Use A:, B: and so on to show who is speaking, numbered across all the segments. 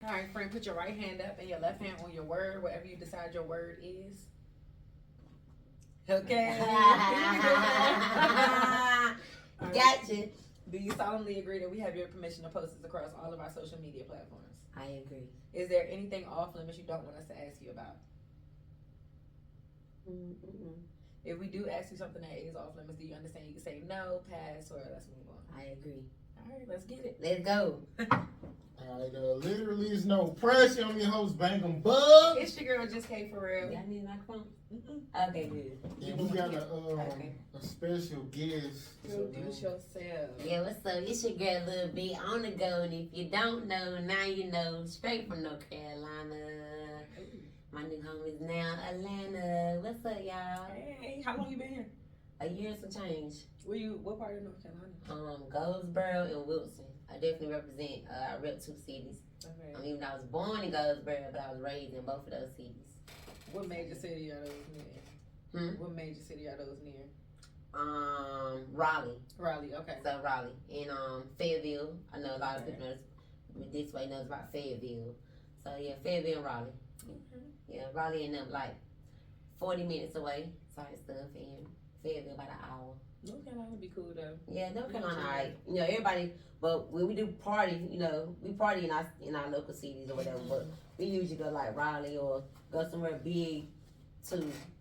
A: All right, friend, put your right hand up and your left hand on your word, whatever you decide your word is. Okay.
B: Gotcha.
A: Do you solemnly agree that we have your permission to post this across all of our social media platforms?
B: I agree.
A: Is there anything off limits you don't want us to ask you about?
B: Mm-mm.
A: If we do ask you something that is off limits, do you understand? You can say no, pass, or let's move on.
B: I agree.
A: All right, let's get it.
B: Let's go.
C: Alright, literally is no pressure. I'm your host, Bangembugg.
A: It's your girl, Just K for real.
B: Y'all need a microphone?
A: Mm-mm.
B: Okay, good.
C: And we got
A: Okay.
C: a special guest.
A: Introduce yourself.
B: Yeah, what's up? It's your girl, Lil Bit, on the go. And if you don't know, now you know. Straight from North Carolina. My new home is now Atlanta. What's up, y'all?
A: Hey, how long you been here?
B: A year and some change.
A: What part of North Carolina?
B: Goldsboro and Wilson. I definitely represent. I rep two cities.
A: Okay.
B: I mean, I was born in Goldsboro, but I was raised in both of those cities.
A: What major city are those near? What major city are those near?
B: Raleigh.
A: Raleigh, okay.
B: So Raleigh. And Fayetteville. I know a lot of people this way knows about Fayetteville. So yeah, Fayetteville and Raleigh. Yeah, Raleigh and them like 40 minutes away type stuff, and Fayetteville about an hour.
A: North Carolina be cool though.
B: Yeah, North Carolina, alright. You know, everybody, but when we do party, you know, we party in our local cities or whatever, but we usually go like Raleigh or go somewhere big to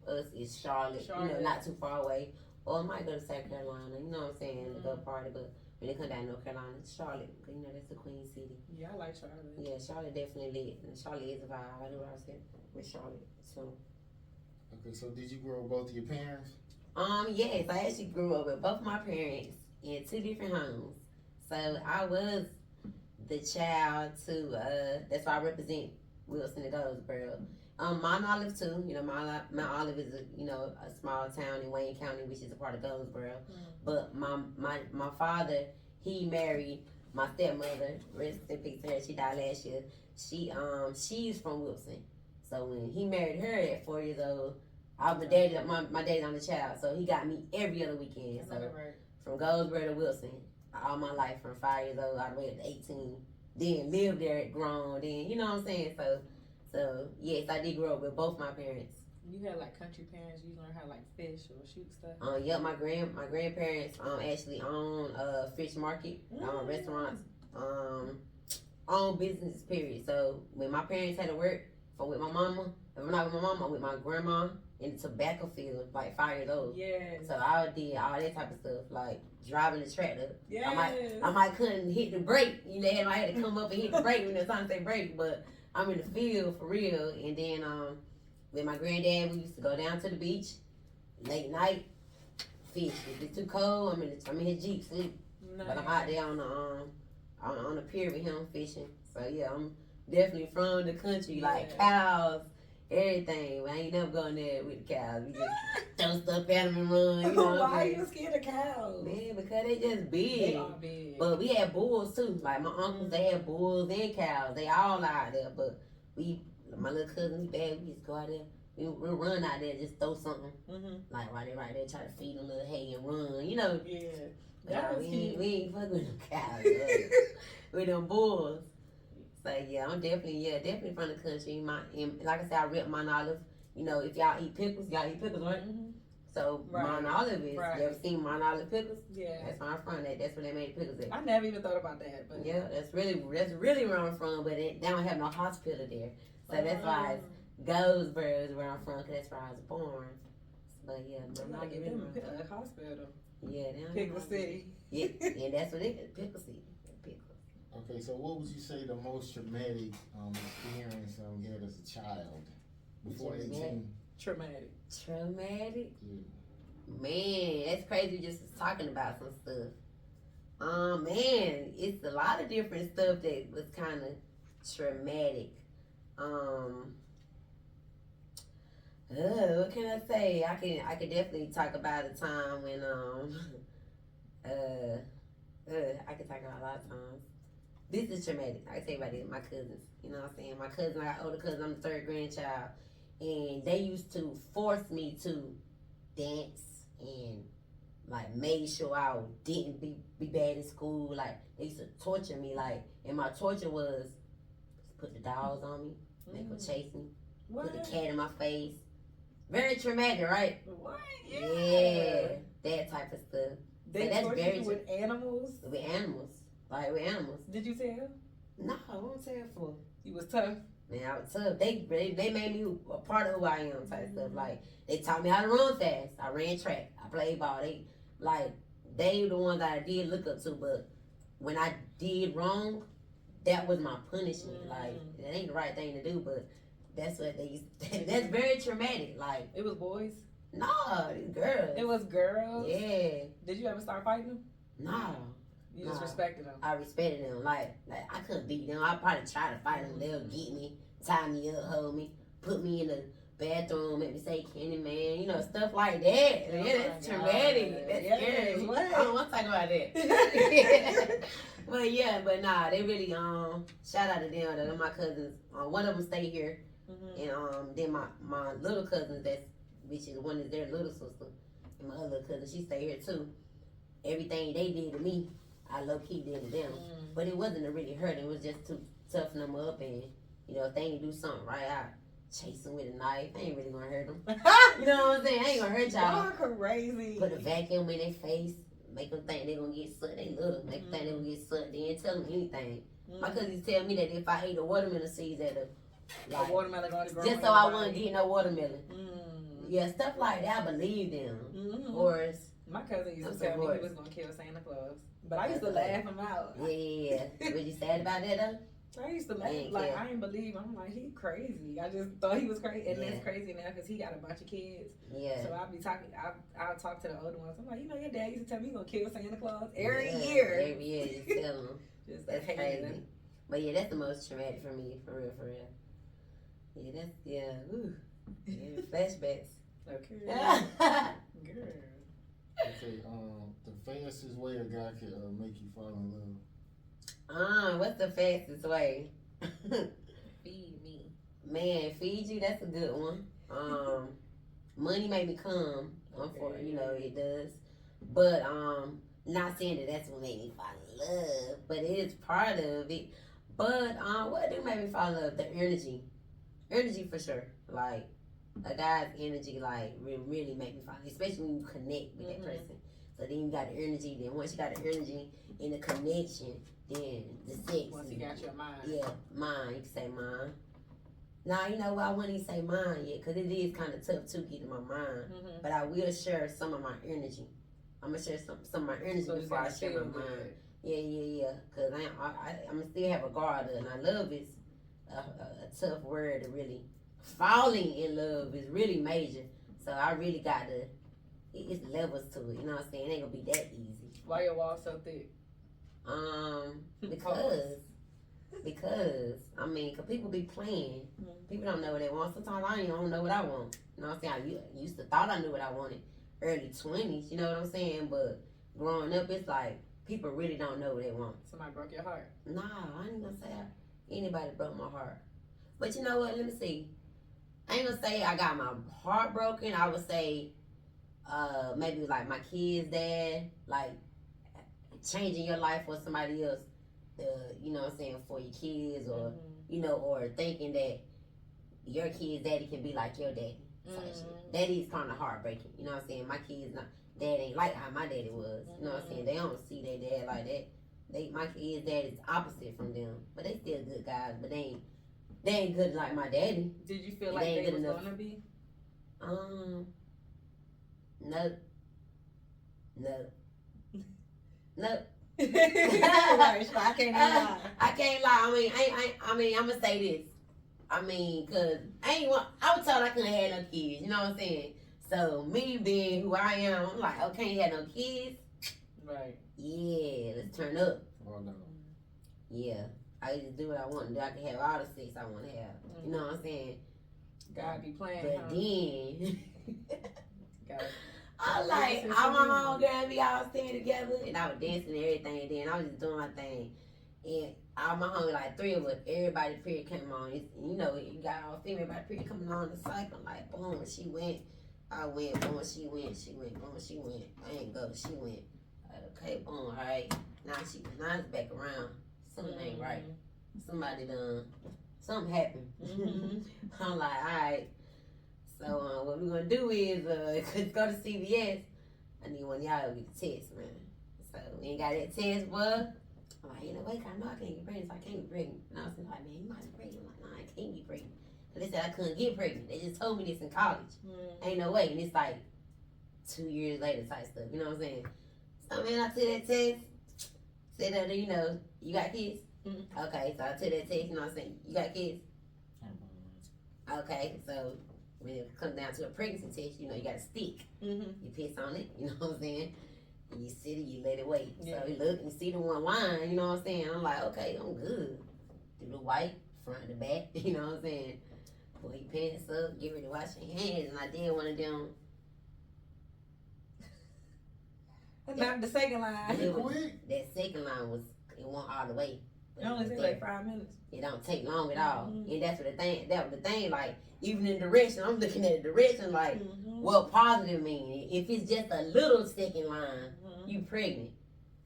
B: us is Charlotte, you know, not too far away. Or I might go to South Carolina, you know what I'm saying, to go party, but when they come down to North Carolina, it's Charlotte, because you know, that's the Queen City.
A: Yeah, I like Charlotte.
B: Yeah, Charlotte definitely lit, and Charlotte is a vibe. I knew what I said with Charlotte, so.
C: Okay, so did you grow up both of your parents?
B: Yes, I actually grew up with both my parents in two different homes. So I was the child to, that's why I represent Wilson and Goldsboro. Mount Olive too, you know, Mount Olive is a small town in Wayne County, which is a part of Goldsboro. But my father, he married my stepmother, rest in peace to her, she died last year. She's from Wilson. So when he married her at 4 years old, my daddy's on the child, so he got me every other weekend. So from Goldsboro to Wilson, all my life from 5 years old all the way up to 18. Then lived there at grown. Then you know what I'm saying. So yes, I did grow up with both my parents.
A: You had like country parents. You learned how to like fish or shoot stuff.
B: Yeah, my grandparents actually own fish market, restaurants, own business period. So when my parents had to work, if I'm with my mama, if I'm not with my mama, I'm with my grandma in the tobacco field, like 5 years old.
A: Yeah.
B: So I did all that type of stuff, like driving the tractor.
A: Yeah.
B: I might couldn't hit the brake. You know, I had to come up and hit the brake when it's time to say brake, but I'm in the field for real. And then with my granddad, we used to go down to the beach, late night, fish. If it's too cold, I'm in his Jeep sleep. Nice. But I'm out there on the pier with him fishing. So yeah, I'm definitely from the country, like cows, everything. I ain't never going there with the cows. We just throw stuff at them and run. You know
A: Why are you scared of cows?
B: Man, because they just big.
A: They are big.
B: But we had bulls too. Like my uncles, they had bulls and cows. They all out there. But my little cousin, we used to go out there. We'll run out there, just throw something. Like while they right there, try to feed them a little hay and run. You know.
A: Yeah.
B: But we ain't fucking with them cows. With them bulls. So yeah, I'm definitely from the country. And like I said, I rep Mount Olive. You know, if y'all eat pickles, right? So Mount Olive is. You ever seen Mount Olive pickles? Yeah. That's where I'm from. That's where they made pickles at.
A: I never even thought about that. But
B: yeah, that's really where I'm from. But they don't have no hospital there, so that's why it's Goldsboro is where I'm from. Cause that's where I was born. But yeah,
A: Mount Olive is a hospital.
B: Yeah,
A: Pickle City.
B: Yeah, and that's what it is. Pickle City.
C: Okay, so what would you say the most traumatic experience you had as a child before 18?
A: Traumatic.
B: Yeah. Man, that's crazy just talking about some stuff. Man, it's a lot of different stuff that was kind of traumatic. What can I say? I can definitely talk about a time when I can talk about a lot of times. This is traumatic. I can tell you about it. My cousins, you know what I'm saying? My cousin, I got older cousin. I'm the third grandchild, and they used to force me to dance and like made sure I didn't be bad in school. Like they used to torture me. Like, and my torture was put the dolls on me, make them chase me,
A: What?
B: put the cat in my face. Very traumatic, right?
A: What?
B: Yeah, that type of stuff.
A: They
B: that's
A: torture
B: very
A: you with animals?
B: With animals. Like with animals.
A: Did you tell?
B: No, I won't tell for.
A: You was tough?
B: Man, I was tough. They made me a part of who I am type stuff. Like, they taught me how to run fast. I ran track. I played ball. They the ones that I did look up to, but when I did wrong, that was my punishment. Like, it ain't the right thing to do, but that's what they used to, that's very traumatic. Like,
A: it was boys?
B: No, these girls.
A: It was girls?
B: Yeah.
A: Did you ever start fighting them?
B: No.
A: You just respected them?
B: I respected them. Like I couldn't beat them. I probably try to fight them. They'll get me, tie me up, hold me, put me in the bathroom, make me say Kenny Man, you know, stuff like that.
A: Oh,
B: yeah, that's traumatic. That's scary.
A: What?
B: I don't want to talk about that. but nah, they really shout out to them. They're my cousins. One of them stay here, and then my little cousins, which is one is their little sister, and my other cousin, she stay here too. Everything they did to me, I low key did to them, but it wasn't to really hurt. It was just to toughen them up, and you know if they ain't do something right, I chase them with a knife. I ain't really gonna hurt them. You know what I'm saying? I ain't gonna hurt y'all.
A: Y'all crazy.
B: Put a vacuum in their face, make them think they gonna get sucked. They little, make them think they gonna get sucked. They ain't tell them anything. My cousins tell me that if I ate a watermelon seeds at
A: a watermelon on the ground,
B: just so I wouldn't get no watermelon. Yeah, stuff like that. I believe them. Or
A: my cousin used to tell me he was gonna kill Santa Claus, but I used to laugh him out.
B: Yeah. Was you sad about that though?
A: I used to laugh, like, I ain't believe him. I'm like, he crazy. I just thought he was crazy. And that's crazy now because he got a bunch of kids.
B: Yeah. So
A: I'll be talking, I'll talk to the older ones. I'm like, you know, your dad used to tell me he's going to kill Santa Claus every year.
B: Every year, you tell him. That's crazy. But yeah, that's the most traumatic for me, for real, for real. Yeah, ooh. Yeah, flashbacks.
A: Okay. Girl.
C: Okay, the fastest way a guy could make you fall in love.
B: What's the fastest way?
A: Feed me.
B: Man, feed you, that's a good one. Money make me come. You know, it does. But not saying that that's what made me fall in love, but it is part of it. But what do make me fall in love? The energy. Energy for sure. Like a guy's energy, like really make me fall in love, especially when you connect with that person. So then you got the energy. Then once you got the energy and the connection, then the sex.
A: Once you got your mind.
B: Yeah, mine. You can say mine. Now, you know what? I wouldn't even say mine yet because it is kind of tough to get in my mind. But I will share some of my energy. I'm going to share some of my energy before I share my mind. Yeah. Because I'm going to still have a guard, and I love is a tough word to really. Falling in love is really major. So I really got to, it's levels to it. You know what I'm saying? It ain't going to be that easy.
A: Why your wall so thick?
B: Because I mean, cause people be playing. People don't know what they want. Sometimes I don't know what I want. You know what I'm saying? I used to thought I knew what I wanted early 20s. You know what I'm saying? But growing up, it's like people really don't know what they want.
A: Somebody broke your heart?
B: Nah, I ain't gonna say anybody broke my heart. But you know what? Let me see. I ain't gonna say I got my heart broken. I would say maybe like my kid's dad, like changing your life for somebody else. You know what I'm saying, for your kids, or you know, or thinking that your kid's daddy can be like your daddy. That is kind of heartbreaking. You know what I'm saying? My kids dad ain't like how my daddy was. You know what I'm saying? They don't see their dad like that. My kids' dad is opposite from them, but they still good guys. But they ain't good like my daddy.
A: Did you feel like they was gonna be?
B: No.
A: Right, so I can't lie.
B: I can't lie. I mean, I'm gonna say this. I mean, cause I was told I couldn't have no kids. You know what I'm saying? So me being who I am, I'm like, oh, can't have no kids.
A: Right.
B: Yeah, let's turn up.
C: Oh no.
B: Yeah, I just do what I want to do. I can have all the sex I want to have. You know what I'm saying?
A: God be playing.
B: But then.
A: God.
B: I like, all my homegirls, we all staying together, and I was dancing and everything, and then I was just doing my thing. And all my homies, like 3 of us, everybody period came on. You know, you got all female, everybody period coming on the cycle, like, boom, she went, I went, boom, she went, boom, she went. I ain't go, she went. Okay, boom, all right. Now it's back around. Something ain't right. Somebody done something happened.
A: Mm-hmm.
B: I'm like, all right. So what we're gonna do is go to CVS. I need one of y'all to get the test, man. So we ain't got that test, boy. I'm like, you know, wait, I know I can't get pregnant, so I can't get pregnant. And I was like, man, you might be pregnant. I'm like, no, I can't get pregnant. But they said I couldn't get pregnant. They just told me this in college. Ain't no way. And it's like 2 years later type stuff. You know what I'm saying? So man, I took that test. Said that, you know, you got kids?
A: Mm-hmm.
B: Okay, so I took that test, you know what I'm saying? You got kids? Okay, so when it comes down to a pregnancy test, you know, you got a stick.
A: Mm-hmm.
B: You piss on it, you know what I'm saying? And you sit it, you let it wait.
A: Yeah.
B: So you look and see the one line, you know what I'm saying? I'm like, okay, I'm good. Do the white, front to back, you know what I'm saying? Pull your pants up, get ready to wash your hands. And I did one of them.
A: Not the second line.
B: That second line was, it went all the way.
A: It only takes like 5 minutes.
B: It don't take long at all.
A: Mm-hmm.
B: And that's what that was the thing, like, even in direction, I'm looking at the direction, like,
A: Mm-hmm.
B: what positive mean? If it's just a little second line,
A: Mm-hmm.
B: you pregnant.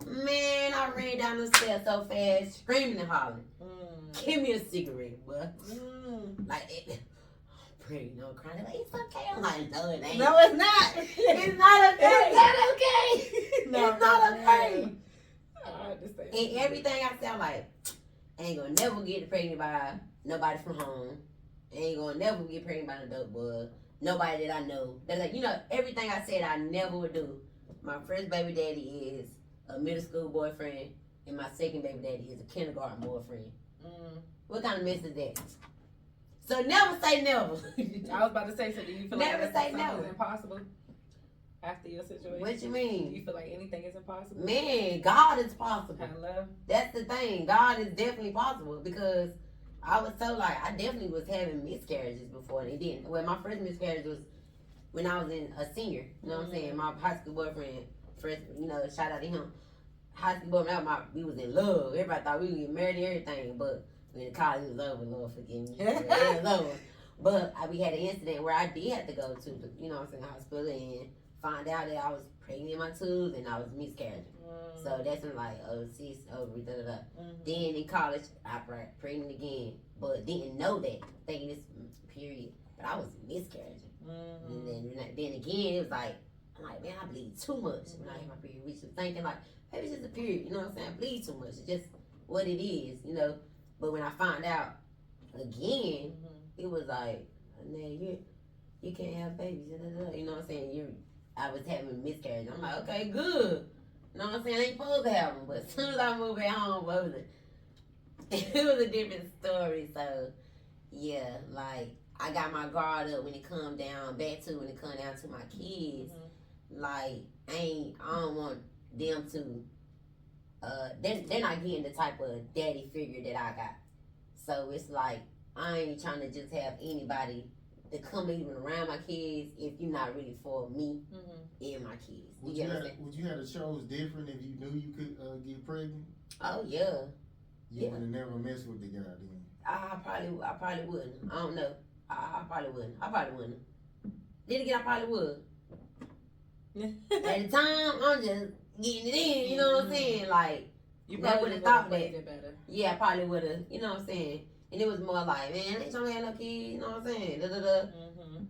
B: Man, I ran down the stairs so fast, screaming and hollering. Give me a cigarette, boy. Like, I'm pregnant, I'm crying. Like, it's okay. I'm like, no, it ain't.
A: No, it's not.
B: It's not okay. It's not okay.
A: No,
B: It's not okay.
A: I understand.
B: And everything I say, I'm like, I ain't gonna never get pregnant by nobody from home. I ain't gonna never get pregnant by an adult boy. Nobody that I know. That's like, you know, everything I said I never would do. My first baby daddy is a middle school boyfriend, and my second baby daddy is a kindergarten boyfriend. What kind of mess is that? So never say never.
A: I was about to say, so do you feel
B: Never
A: like
B: say
A: something
B: no.
A: is impossible after your situation?
B: What you
A: Do
B: mean?
A: you feel like anything is impossible?
B: Man, God is possible.
A: Hello?
B: That's the thing. God is definitely possible because I was so like, I definitely was having miscarriages before they didn't. Well, my first miscarriage was when I was in a senior. You know what I'm saying? My high school boyfriend, first, you know, shout out to him. High school boyfriend, we was in love. Everybody thought we would get married and everything, but when the college was over, Lord forgive me. It was over. But we had an incident where I did have to go to, you know what I'm saying, hospital and find out that I was pregnant in my tubes and I was miscarriaging. So that's when like, oh, sis, ovary, da da da. Then in college, I got pregnant again, but didn't know that, thinking this period, but I was miscarriaging. And then again, it was like, I'm like, man, I bleed too much when I hit my period. We was thinking like, maybe it's just a period, you know what I'm saying? I bleed too much. It's just what it is, you know. But when I found out again, it was like, man, you can't have babies, da, da, da. You know what I'm saying? I was having miscarriage. I'm like, okay, good. You know what I'm saying? I ain't supposed to have them, but as soon as I moved back home, it was a different story. So, yeah, like, I got my guard up when it come down, back to when it come down to my kids. Like, I don't want them to, they're not getting the type of daddy figure that I got. So it's like, I ain't trying to just have anybody to come even around my kids if you're not really for me and my kids.
C: Would you have chose different if you knew you could get pregnant?
B: Oh yeah.
C: You would have never messed with the guy then.
B: I probably wouldn't. I don't know. I probably wouldn't. Then again, I probably would. At the time, I'm just getting it in. You know what I'm saying? Like,
A: you
B: never
A: probably
B: would have thought that.
A: it better.
B: Yeah, I probably would have. You know what I'm saying? And it was more like, man, I ain't trying to have no kids. You know what I'm saying? Da da da.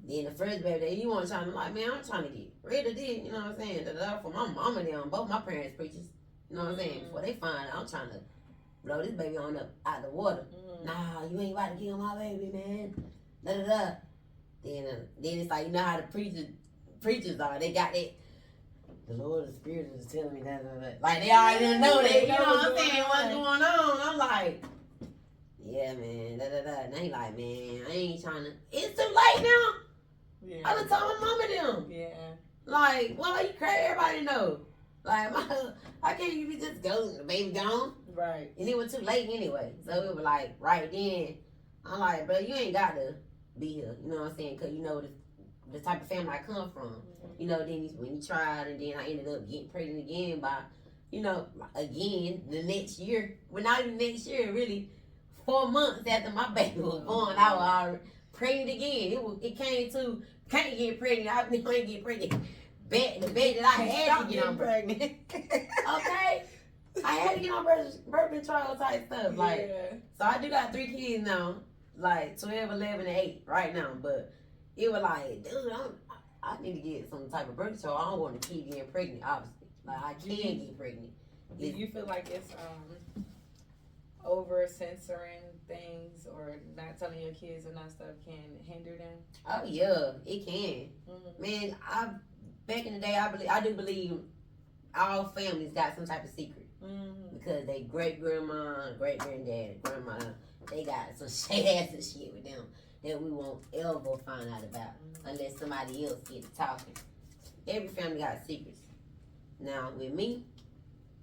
B: Then the first baby, you want trying to like, man, I'm trying to get rid of this. You know what I'm saying? Da da da. For my mama and them, both my parents preachers. You know what I'm saying? Before they find out, I'm trying to blow this baby on up out the water. Nah, you ain't about to kill my baby, man. Da da da. Then it's like, you know how the preachers are. They got that. The Lord, the Spirit is telling me that. Like they already know that. You know what I'm saying? What's going on? I'm like, yeah, man. Da da da. And they like, man, I ain't trying to. It's too late now.
A: Yeah.
B: I done told my mama them.
A: Yeah.
B: Like, why you crazy? Everybody know. Like, I can't even just go. The baby gone.
A: Right.
B: And it was too late anyway. So it was like, right then, I'm like, bro, you ain't got to be here. You know what I'm saying? Because you know the type of family I come from. You know, then when he tried, and then I ended up getting pregnant again by, you know, again, the next year. Well, not even next year, really. 4 months after my baby was born, I was already pregnant again. It came to, can't get pregnant. I ain't get pregnant. The baby that I had to get on pregnant. Okay? I had to get on birth control type stuff. Like, so I do got 3 kids now. like 12, 11, and 8 right now. But it was like, dude, I need to get some type of birth control. I don't want to keep getting pregnant, obviously. Like, I can get pregnant.
A: Do you feel like it's over censoring things or not telling your kids enough stuff can hinder them?
B: Oh, yeah, it can. Man, back in the day, I do believe all families got some type of secret. Because they great grandma, great granddad, grandma, they got some shit ass shit with them that we won't ever find out about unless somebody else get to talking. Every family got secrets. Now with me,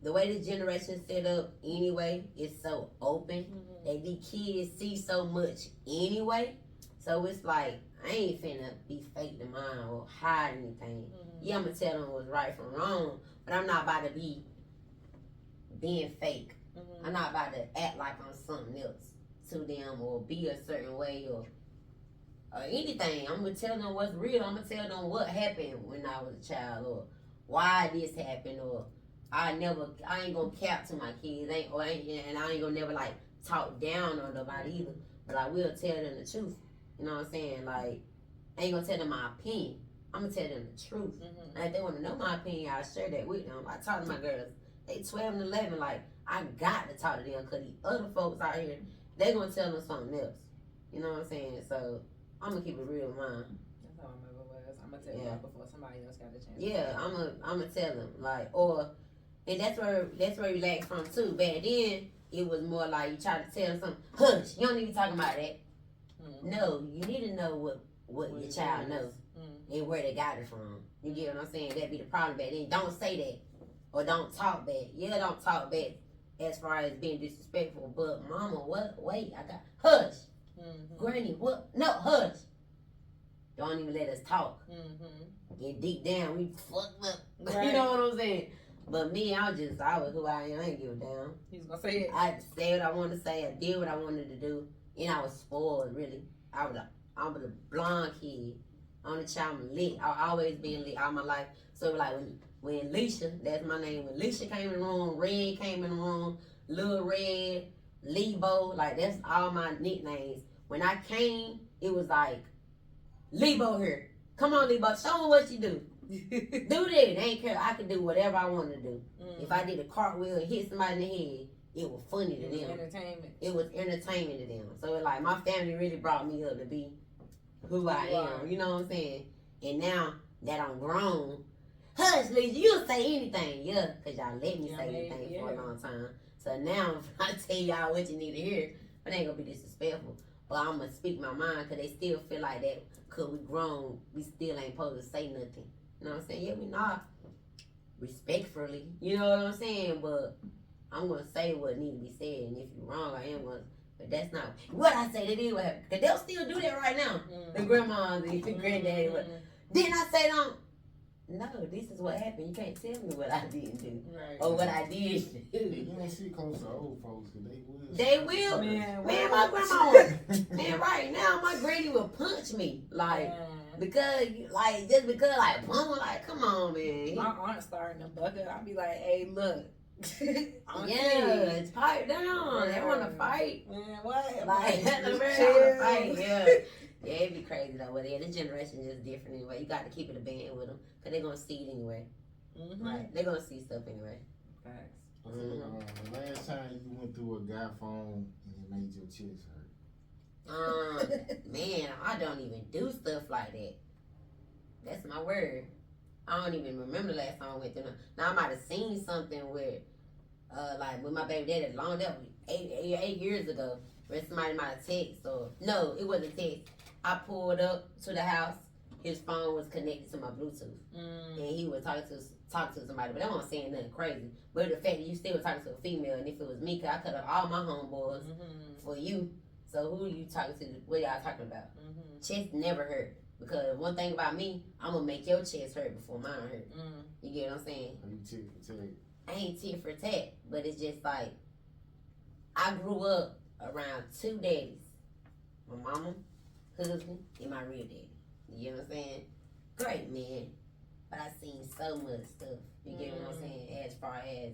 B: the way this generation set up anyway, it's so open that these kids see so much anyway. So it's like I ain't finna be fake to mine or hide anything. Yeah, I'm gonna tell them what's right from wrong, but I'm not about to be being fake. I'm not about to act like I'm something else to them or be a certain way or anything. I'm gonna tell them what's real. I'm gonna tell them what happened when I was a child or why this happened or I ain't gonna cap to my kids and I ain't gonna never like talk down on nobody either. But I will tell them the truth. You know what I'm saying? Like I ain't gonna tell them my opinion. I'm gonna tell them the truth. And if they wanna know my opinion, I'll share that with them. I talk to my girls. They 12 and 11, like, I got to talk to them because these other folks out here, they going to tell them something else. You know what I'm saying? So, I'm going to keep it real with mine.
A: That's how I remember was. I'm going to tell you before somebody else got a chance.
B: Yeah, I'm going to tell them. Like, and that's where you lack from, too. Back then, it was more like you try to tell them something, hush, you don't need to be talking about that. No, you need to know what your child knows and where they got it from. You get what I'm saying? That'd be the problem back then. Don't say that. Or don't talk bad. Yeah, don't talk bad as far as being disrespectful. But mama, what? Wait, I got hush. Granny, what? No, hush. Don't even let us talk. And deep down, we fucked up. Right. You know what I'm saying? But me, I was who I am. I ain't give a damn.
A: You was gonna say it.
B: I said what I wanted to say. I did what I wanted to do, and I was spoiled. Really, I was a blonde kid. Only child I'm lit. I always been lit all my life. So like when Leisha, that's my name, when Leisha came in the room, Red came in the room, Lil Red, Lebo, like that's all my nicknames. When I came, it was like, Lebo here. Come on, Lebo, show me what you do. Do that. They ain't care. I could do whatever I wanted to do. If I did a cartwheel and hit somebody in the head, it was funny to them.
A: Entertainment.
B: It was entertainment to them. So it like my family really brought me up to be who I am. You know what I'm saying? And now that I'm grown, hush, Lisa, you'll say anything. Yeah, because y'all let me say anything for a long time. So now if I tell y'all what you need to hear, it ain't going to be disrespectful. But I'm going to speak my mind because they still feel like that because we grown, we still ain't supposed to say nothing. You know what I'm saying? Yeah, we not respectfully. You know what I'm saying? But I'm going to say what needs to be said. And if you're wrong, I am going to. But that's not what I say. That is what happened. Because they'll still do that right now. The grandmas, the granddaddy. Didn't I say don't? No, this is what happened. You can't tell me what I didn't do. Right. Or what I did do.
C: You don't see close to old folks because they will.
B: They will. Man, my grandma. Man, right now, my granny will punch me. Like, because, like, just because, like, mama, like, come on, man.
A: My aunt starting to buck up. I'll be like, hey, look.
B: It's pipe down. They want to fight.
A: Man, what?
B: Like, they want to fight. Yeah. Yeah, it'd be crazy though. But yeah, this generation is different anyway. You got to keep it a band with them because they're going to see it anyway. Right? They're going to see stuff anyway.
A: Facts.
C: Okay, the last time you went through a guy phone and it made your chest hurt?
B: Man, I don't even do stuff like that. That's my word. I don't even remember the last time I went through them. Now, I might have seen something where, like with my baby daddy, long that 8 years ago, where somebody might have texted or, no, it wasn't a text. I pulled up to the house. His phone was connected to my Bluetooth, and he was talking to somebody. But I wasn't saying nothing crazy. But the fact that you still talking to a female, and if it was me, cause I cut up all my homeboys for you. So who are you talking to? What y'all talking about? Chest never hurt because one thing about me, I'm gonna make your chest hurt before mine hurt. You get what I'm saying?
C: Are you tit for tat?
B: I ain't tit for tat, but it's just like I grew up around two daddies, my mama, husband, and my real daddy. You know what I'm saying? Great man, but I seen so much stuff. You get what I'm saying? As far as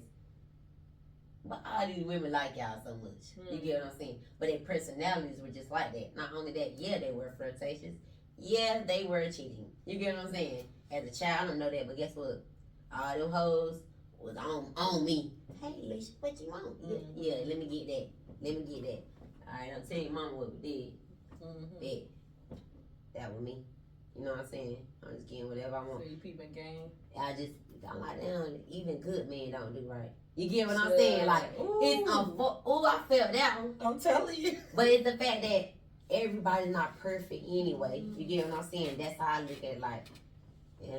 B: but all these women like y'all so much. You get what I'm saying? But their personalities were just like that. Not only that, yeah, they were flirtatious. Yeah, they were cheating. You get what I'm saying? As a child, I don't know that, but guess what? All them hoes was on me. Hey, Alicia, what you want? Yeah, let me get that. Let me get that. All right, I'll tell your mama what we did. That was me. You know what I'm saying? I'm just getting whatever I want.
A: So you peeping game.
B: I'm like, damn, even good men don't do right. You get what I'm saying? Like, it's I felt that one.
A: I'm telling you.
B: But it's the fact that everybody's not perfect anyway. You get what I'm saying? That's how I look at it. Like, yeah,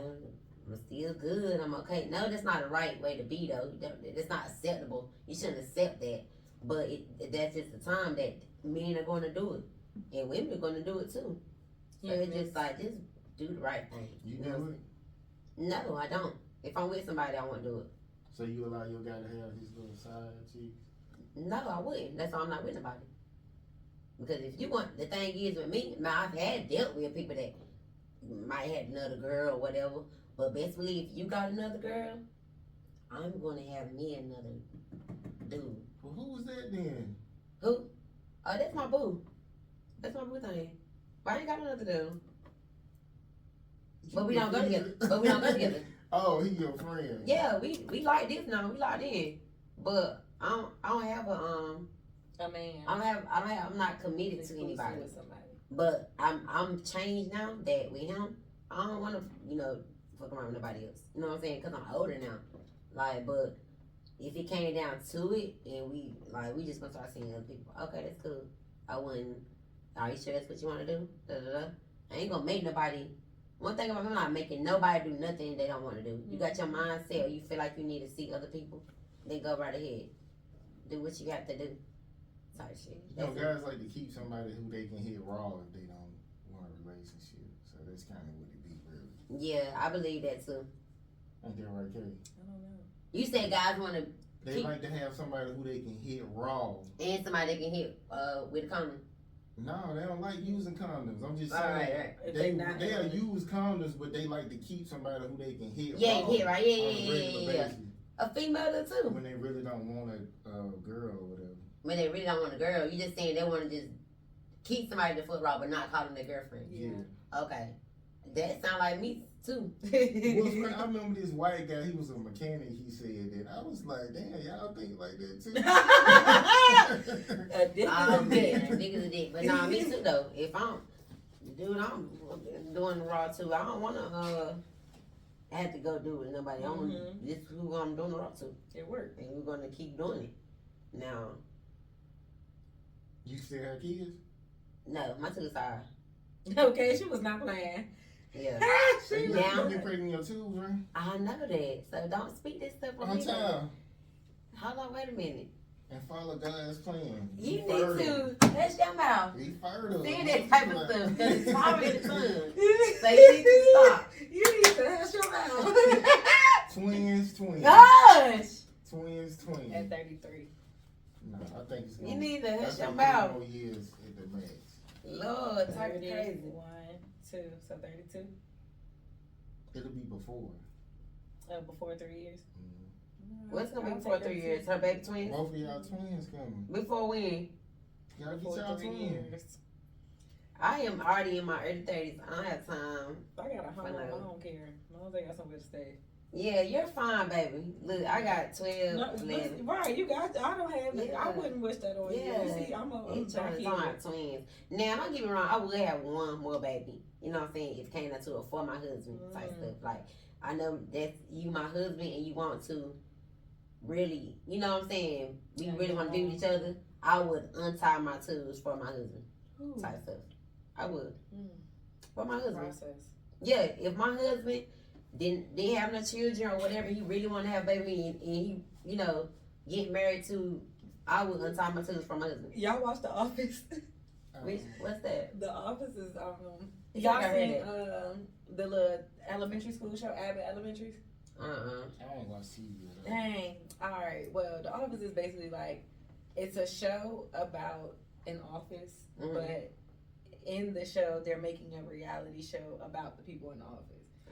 B: I'm still good. I'm okay. No, that's not the right way to be, though. That's not acceptable. You shouldn't accept that. But that's just the time that men are going to do it. And women are going to do it, too. So it's just like, just do the right thing.
C: You do it?
B: No, I don't. If I'm with somebody, I won't do it.
C: So you allow your guy to have his little side cheeks?
B: No, I wouldn't. That's why I'm not with nobody. Because if you want, the thing is with me, I've had dealt with people that might have another girl or whatever. But best believe, if you got another girl, I'm going to have me another dude.
C: Well, who was that then?
B: Who? Oh, that's my boo. That's my boo thing. But I ain't got another dude. But we don't go together.
C: Oh, he your friend.
B: Yeah, we like this now. We like this. But I don't have
A: a man.
B: I'm not committed to anybody.
A: With somebody.
B: But I'm changed now that with him, I don't want to, fuck around with nobody else. You know what I'm saying? Because I'm older now. Like, but if it came down to it and we just gonna start seeing other people, okay, that's cool. I wouldn't, are you sure that's what you want to do? I ain't gonna make nobody. One thing about me, I'm not making nobody do nothing they don't want to do. You got your mindset, or you feel like you need to see other people, then go right ahead. Do what you got to do. Type shit.
C: Guys like to keep somebody who they can hit raw if they don't want a relationship. So that's kind of what it be, really.
B: Yeah, I believe that too.
C: Ain't that right, Kay?
A: I don't know.
B: You said guys want to.
C: They like to have somebody who they can hit raw.
B: And somebody they can hit with a condom.
C: No, they don't like using condoms. I'm just saying.
B: Right.
C: They'll use condoms, but they like to keep somebody who they can hit.
B: Yeah,
C: raw
B: hit right. Yeah.
C: Basis.
B: A female too.
C: When they really don't want a girl or whatever.
B: When they really don't want a girl, you just saying they want to just keep somebody the foot raw, but not call them their girlfriend.
C: Yeah.
B: Okay, that sound like me too.
C: I remember this white guy. He was a mechanic. He said that. I was like, damn, y'all think like that too.
A: A dick is a dick.
B: Dick is a dick. But nah, me too though. If I'm doing the raw too. I don't want to have to go do it with nobody. This is who I'm doing the raw to.
A: It worked.
B: And we're gonna keep doing it. Now.
C: You still have kids?
B: No, my tooth are.
A: Okay, she was not playing.
B: Yeah.
C: So you get pregnant in your tubes, right?
B: I know that. So don't speak this stuff on me. Hold on, wait a minute.
C: And follow God's plan.
B: You need to hush your mouth.
C: Be fertile.
B: Say that type of stuff because it's already the sun. So you need to stop.
A: You need to hush your mouth.
C: Twins.
B: Gosh.
C: Twins.
A: At 33.
C: No, I think it's gonna.
B: You need to hush your
C: 3
B: mouth.
C: more years at the max.
B: Lord, talk
A: 30,
B: crazy.
A: 1, 2, so 32.
C: It'll be before.
A: Before 3 years.
B: What's gonna be before 3 years? Her baby twins?
C: Both of y'all twins coming.
B: Before when?
C: Y'all get
A: Before
C: y'all
A: 3
C: twins.
A: years.
B: I am already in my early 30s. I don't have time.
A: I got a home. I don't care. As long as I got somewhere to stay.
B: Yeah, you're fine, baby. Look, I got 12,
A: No,
B: 11.
A: right, you got. I don't have.
B: Yeah.
A: I wouldn't wish that on you. You see, I'm
B: trying to talk twins. Now, don't get me wrong. I would have one more baby. You know what I'm saying? If it came down to it for my husband type stuff. Like, I know that's you, my husband, and you want to really, you know what I'm saying? We really want to be with each other. I would untie my tubes for my husband type stuff. I would. For my husband.
A: Process.
B: Yeah, if my husband didn't have no children or whatever, he really want to have a baby and he, get married to, I would untie my tubes for my husband.
A: Y'all watch The Office?
B: What's that?
A: The Office is
B: Y'all
A: seen the little elementary school show, Abbott Elementary?
C: I don't watch TV.
A: Dang. All right. Well, The Office is basically like, it's a show about an office, but in the show, they're making a reality show about the people in the office.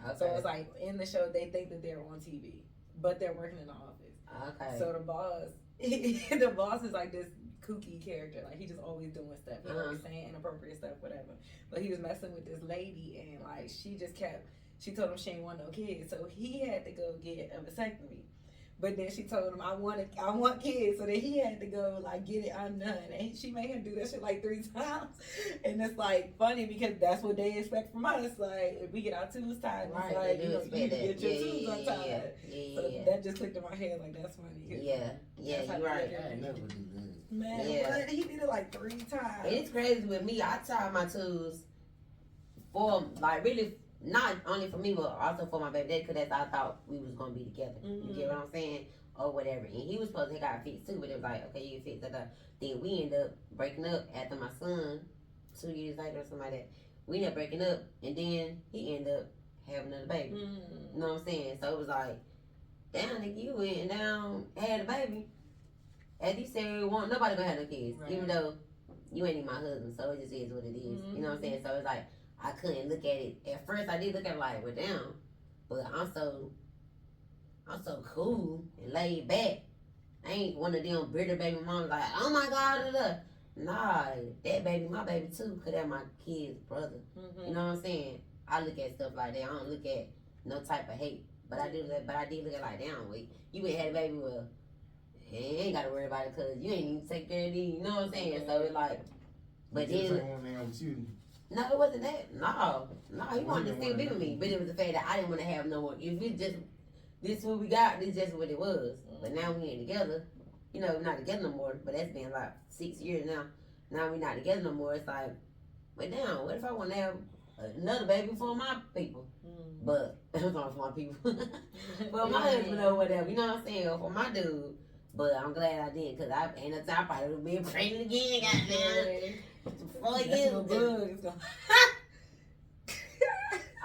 A: Okay. So it's like, in the show, they think that they're on TV, but they're working in the office.
B: Okay.
A: So the boss the boss is like this kooky character. Like, he just always doing stuff. He always saying inappropriate stuff, whatever. But he was messing with this lady, and like she told him she ain't want no kids, so he had to go get a vasectomy. But then she told him, I want kids. So then he had to go, like, get it undone. And she made him do that shit, like, 3 times. And it's, like, funny because that's what they expect from us. Like, if we get our tubes tied,
B: Right,
A: it's like,
B: they do expect
A: you
B: that.
A: get your tubes untied. So
B: Yeah.
A: that just clicked in my head, like, that's funny.
B: Yeah,
A: That's how
B: you're right.
C: I never do that.
A: Man,
B: Yeah.
A: what? He did it, like, 3 times.
B: And it's crazy with me. I tie my tubes for, like, really, not only for me, but also for my baby daddy, because that's how I thought we was going to be together. You get what I'm saying? Or whatever. And he was supposed to get fixed too, but it was like, okay, you fix that. Then we end up breaking up after my son, 2 years later or something like that. We ended up breaking up, and then he ended up having another baby. You know what I'm saying? So it was like, damn, nigga, you went and down, had a baby. As he said, nobody gonna have no kids,
A: Right.
B: even though you ain't even my husband, so it just is what it is. You know what I'm saying? So it's like, I couldn't look at it. At first, I did look at it like, well, damn, but I'm so cool and laid back. I ain't one of them bitter baby moms like, oh my God, nah, that baby, my baby too, could have my kid's brother. You know what I'm saying? I look at stuff like that. I don't look at no type of hate, but I did look at it like, damn, wait, you ain't had a baby, well, you ain't gotta worry about it because you ain't even take care of these. You know what I'm saying? So it's like, but
C: You just
B: then.
C: ain't want them with you.
B: No, it wasn't that. No, he wanted to still be with me, but it was the fact that I didn't want to have no more. If we just this what we got, this just what it was. But now we ain't together. You know, we're not together no more. But that's been like 6 years now. Now we're not together no more. It's like, but damn, what if I want to have another baby for my people? But it's not for my people. For my husband or whatever. You know what I'm saying? Or for my dude. But I'm glad I did, because I ain't no time I probably would have been pregnant again. Goddamn. 4 years ago.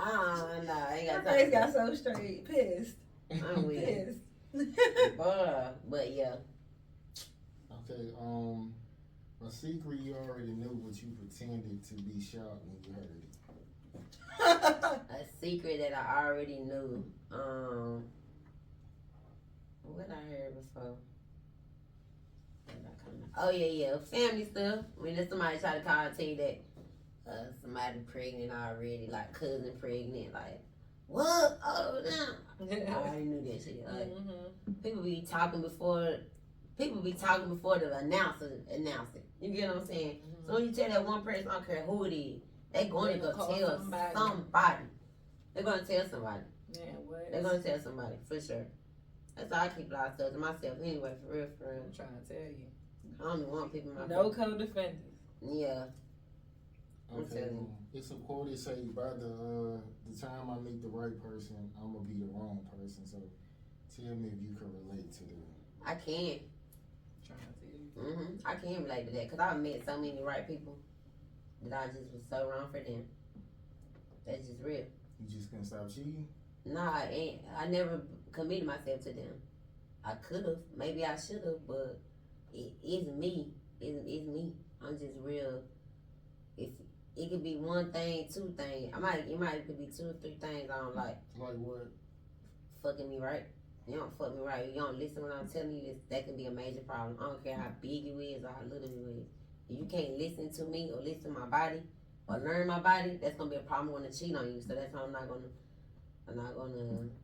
B: No, I ain't got
A: My
B: time.
A: face got so straight, pissed.
B: I'm weird.
A: Pissed.
B: But yeah.
C: Okay, a secret you already knew, but you pretended to be shocked when you heard it.
B: A secret that I already knew. What I heard before. Oh yeah, family stuff. When there's somebody try to call and tell you that somebody pregnant already, like cousin pregnant, like what? Oh no, I already knew that shit. Like people be talking before the announcer announce it. You get what I'm saying? So when you tell that one person, I don't care who it is, they going to go tell somebody. They're gonna tell somebody.
A: Man, what?
B: They're gonna tell somebody for sure. That's why I keep a lot of stuff to myself anyway, for real.
A: I'm trying to tell you.
B: I don't even want people in my
A: No co-defendants.
B: Yeah.
C: Okay, it's a quote that say, by the time I meet the right person, I'm gonna be the wrong person. So tell me if you can relate to that.
B: I can.
A: Trying to tell you.
B: I can relate to that because I've met so many right people that I just was so wrong for them. That's just real.
C: You just couldn't stop cheating?
B: Nah, I never committed myself to them. I could have, maybe I should have, but it isn't me. It's me. I'm just real. If it could be one thing, 2 things. It could be 2 or 3 things I don't like.
C: Like what?
B: Fucking me right. You don't fuck me right. You don't listen when I'm telling you. That can be a major problem. I don't care how big you is or how little you is. If you can't listen to me or listen to my body or learn my body, that's gonna be a problem. I want to cheat on you. So that's why I'm not gonna,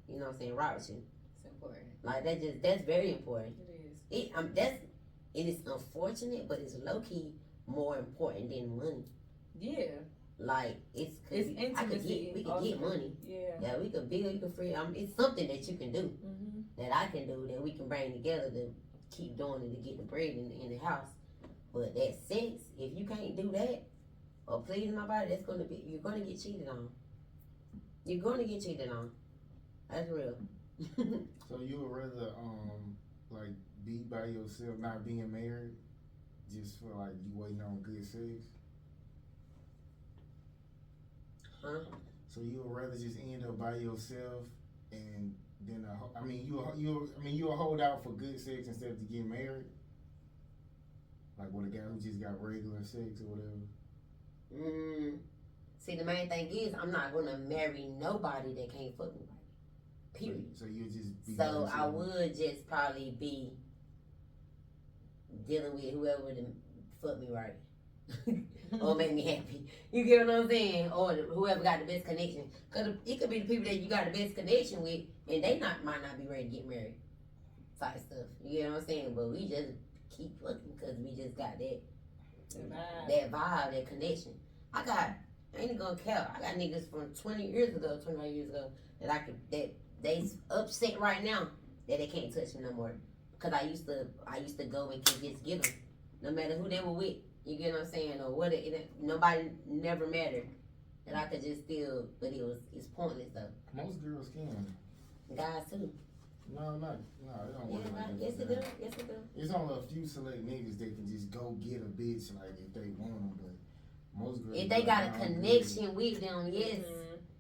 B: you know what I'm saying, rock with you.
A: It's important.
B: Like that's very important.
A: It is.
B: It is unfortunate, but it's low key more important than money.
A: Yeah.
B: Like we could get money.
A: Yeah.
B: We could build. You can free. It's something that you can do. That I can do, that we can bring together to keep doing it to get the bread in the house. But that sex, if you can't do that or please my body, you're gonna get cheated on. You're gonna get cheated on. That's real.
C: So you would rather like be by yourself, not being married, just for like you waiting on good sex?
B: Huh?
C: So you would rather just end up by yourself and then you'll hold out for good sex instead of to get married? Like with a guy who just got regular sex or whatever?
B: See, the main thing is I'm not gonna marry nobody that can't fuck me right. Period.
C: So you just be
B: So I would just probably be dealing with whoever would fuck me right. Or make me happy. You get what I'm saying? Or whoever got the best connection. Because it could be the people that you got the best connection with, and they might not be ready to get married. Type stuff. You get what I'm saying? But we just keep fucking because we just got that vibe, that connection. I ain't gonna count. I got niggas from 25 years ago, that they upset right now that they can't touch me no more. Because I used to go and just get them. No matter who they were with. You get what I'm saying? Or what? Nobody never mattered. And I could just still, but it's pointless though.
C: Most girls can.
B: Guys too.
C: No, it don't work like that.
B: Yes it do. Yes it do.
C: It's only a few select niggas that can just go get a bitch like if they want them, but most girls.
B: If they got a connection with them, yes.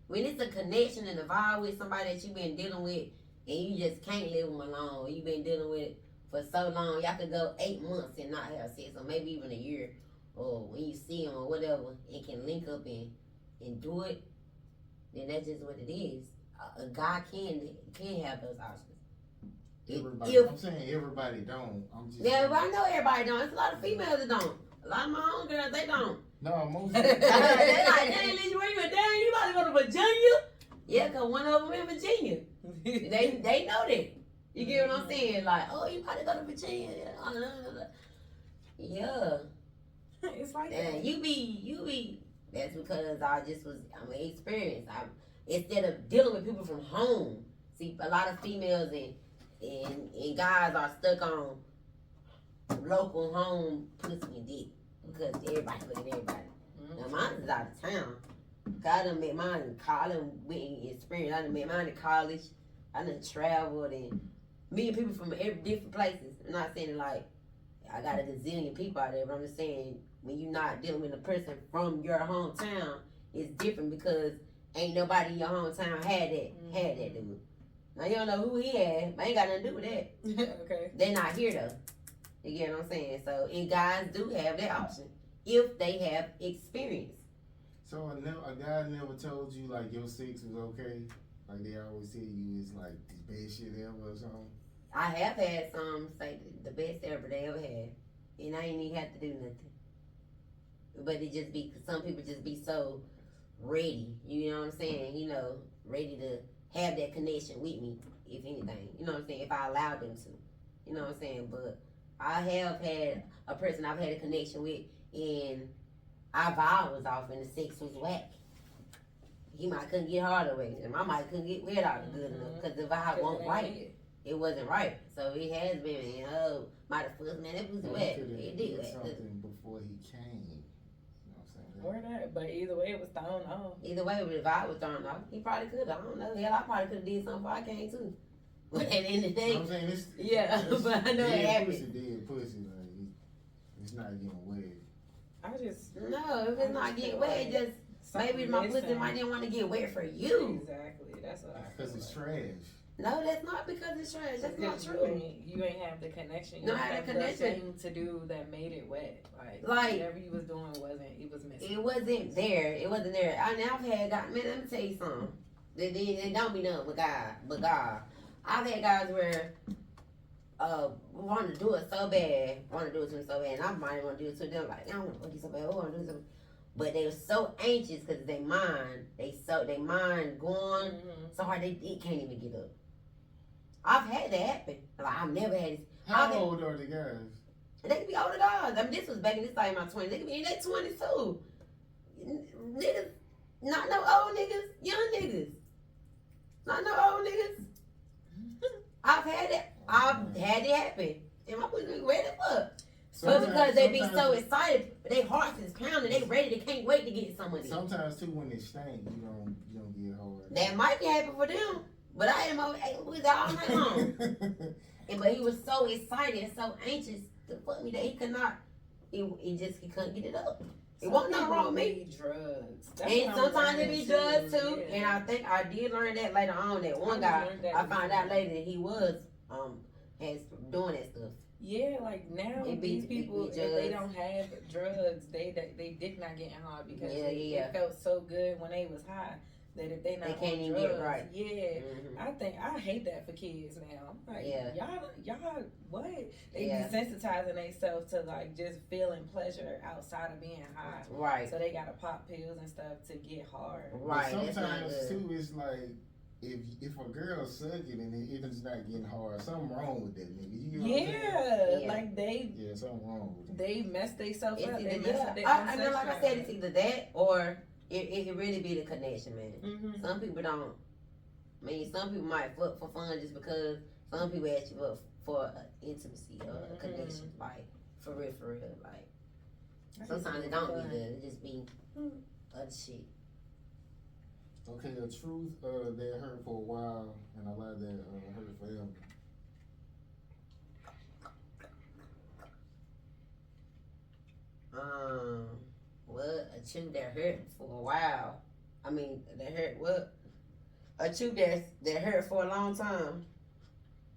B: When it's a connection and a vibe with somebody that you been dealing with, and you just can't leave them alone, or you been dealing with for so long, y'all could go 8 months and not have sex, or maybe even a year, or when you see them or whatever, and can link up and do it, then that's just what it is. A guy can have those options.
C: Everybody, I'm saying everybody don't. I'm just.
B: Yeah, but I know everybody don't. There's a lot of females that don't. A lot of my own girls, they don't.
C: No, most.
B: They're like, dang, Lizzie, where you at? Dang, you about to go to Virginia? Yeah, because one of them in Virginia. They know that. You get what I'm saying? Like, oh, you about to go to Virginia? Yeah.
A: It's like
B: And
A: that.
B: you be. That's because I'm experienced. Instead of dealing with people from home. See, a lot of females and guys are stuck on local home pussy and dick because everybody look at everybody. Now mine is out of town. I done met mine in college. I done went in experience. I done met mine in college. I done traveled and meeting people from every different places. I'm not saying like I got a gazillion people out there, but I'm just saying when you're not dealing with a person from your hometown, it's different because ain't nobody in your hometown had that dude. Now you don't know who he had, but ain't got nothing to do with that.
A: Okay.
B: They not here though. You get what I'm saying? So and guys do have that option if they have experience.
C: So a guy never told you like your sex was okay? Like they always tell you it's like the best shit ever or something?
B: I have had some say the best ever they ever had. And I ain't even have to do nothing. But it just be, cause some people just be so ready, you know what I'm saying? You know, ready to have that connection with me, if anything. You know what I'm saying? If I allowed them to. You know what I'm saying? But I have had a person I've had a connection with and our vibe was off and the sex was whack. He might couldn't get hard away, and I might couldn't get red out good enough because the vibe wasn't right. It wasn't right, so it has been. Might have fucked man. It was wet. It did wet.
C: Something before he came. You know what I'm saying?
A: Or that, but either way, it was thrown off.
B: Either way, the vibe was thrown off. He probably could. I don't know. Hell, I probably could have did something before I came too. But at the end of the day,
C: I'm saying this.
B: yeah. But I know it happened.
C: Dead pussy. Like it's not getting wet.
A: I just
B: No, if it's not getting wet, it just. Maybe my pussy might didn't want to get wet for you.
A: Exactly. That's what I.
C: Because it's trash.
B: No, that's not because it's trash. That's not true.
A: You ain't have the connection. You
B: No,
A: ain't
B: I had
A: have
B: a connection.
A: the thing to do that made it wet. Like whatever you was doing it was missing.
B: It wasn't there. It wasn't there. I've had guys, man, let me tell you something. They don't be done with God, but God. I've had guys where want to do it so bad, want to do it to me so bad, and I might want to do it to them. Like, I don't want to do it so bad. I want to do something. But they were so anxious because they mind going so hard it can't even get up. I've had that happen. Like I've never had it.
C: How old are the guys?
B: They could be older guys. I mean, this was back in this time in my 20s. They could be in their 20s too. Niggas, not no old niggas, young niggas. Not no old niggas. I've had it. I've had it happen. And my pussy be ready to fuck. But because they be so excited, their hearts is pounding, they ready, they can't wait to get some of it.
C: Sometimes too when it stank, you don't get hard.
B: That might be happy for them. But I am over with all night long. But he was so excited and so anxious to fuck me that he could not. He couldn't get it up. It wasn't nothing wrong with me.
A: Drugs.
B: And sometimes it be drugs too. Yeah. And I think I did learn that later on. That one guy, I found out later that he was doing that stuff.
A: Yeah, like now these people, if they don't have drugs, they did not getting hard because it felt so good when they was high. that if they not
B: They can't
A: on
B: even
A: drugs,
B: get right.
A: yeah.
B: Mhm.
A: I hate that for kids now. I'm like,
B: Yeah.
A: y'all, what? They
B: Yeah.
A: desensitizing themselves to like just feeling pleasure outside of being high.
B: Right.
A: So they gotta pop pills and stuff to get hard.
B: Right.
C: But
B: That's not
C: sometimes
B: good.
C: too, it's like if a girl suck it and it's not getting hard, something wrong with that nigga. You know what I'm saying?
B: Yeah.
A: Like
C: Yeah, something wrong with it.
A: they mess themselves
B: It's
A: up.
B: either,
A: They mess up their
B: I
A: own
B: know, like I
A: sex
B: said,
A: drive.
B: it's either that or it can really be the connection, man.
A: Mhm.
B: Some people don't. I mean, some people might fuck for fun just because. Some people ask you up for intimacy or a connection, like for real, like. Sometimes it don't be good. It just be other shit.
C: Okay, a truth that hurt for a while and a lie that hurt forever.
B: What a truth that hurt for a while. I mean, that hurt what? A truth that hurt for a long time.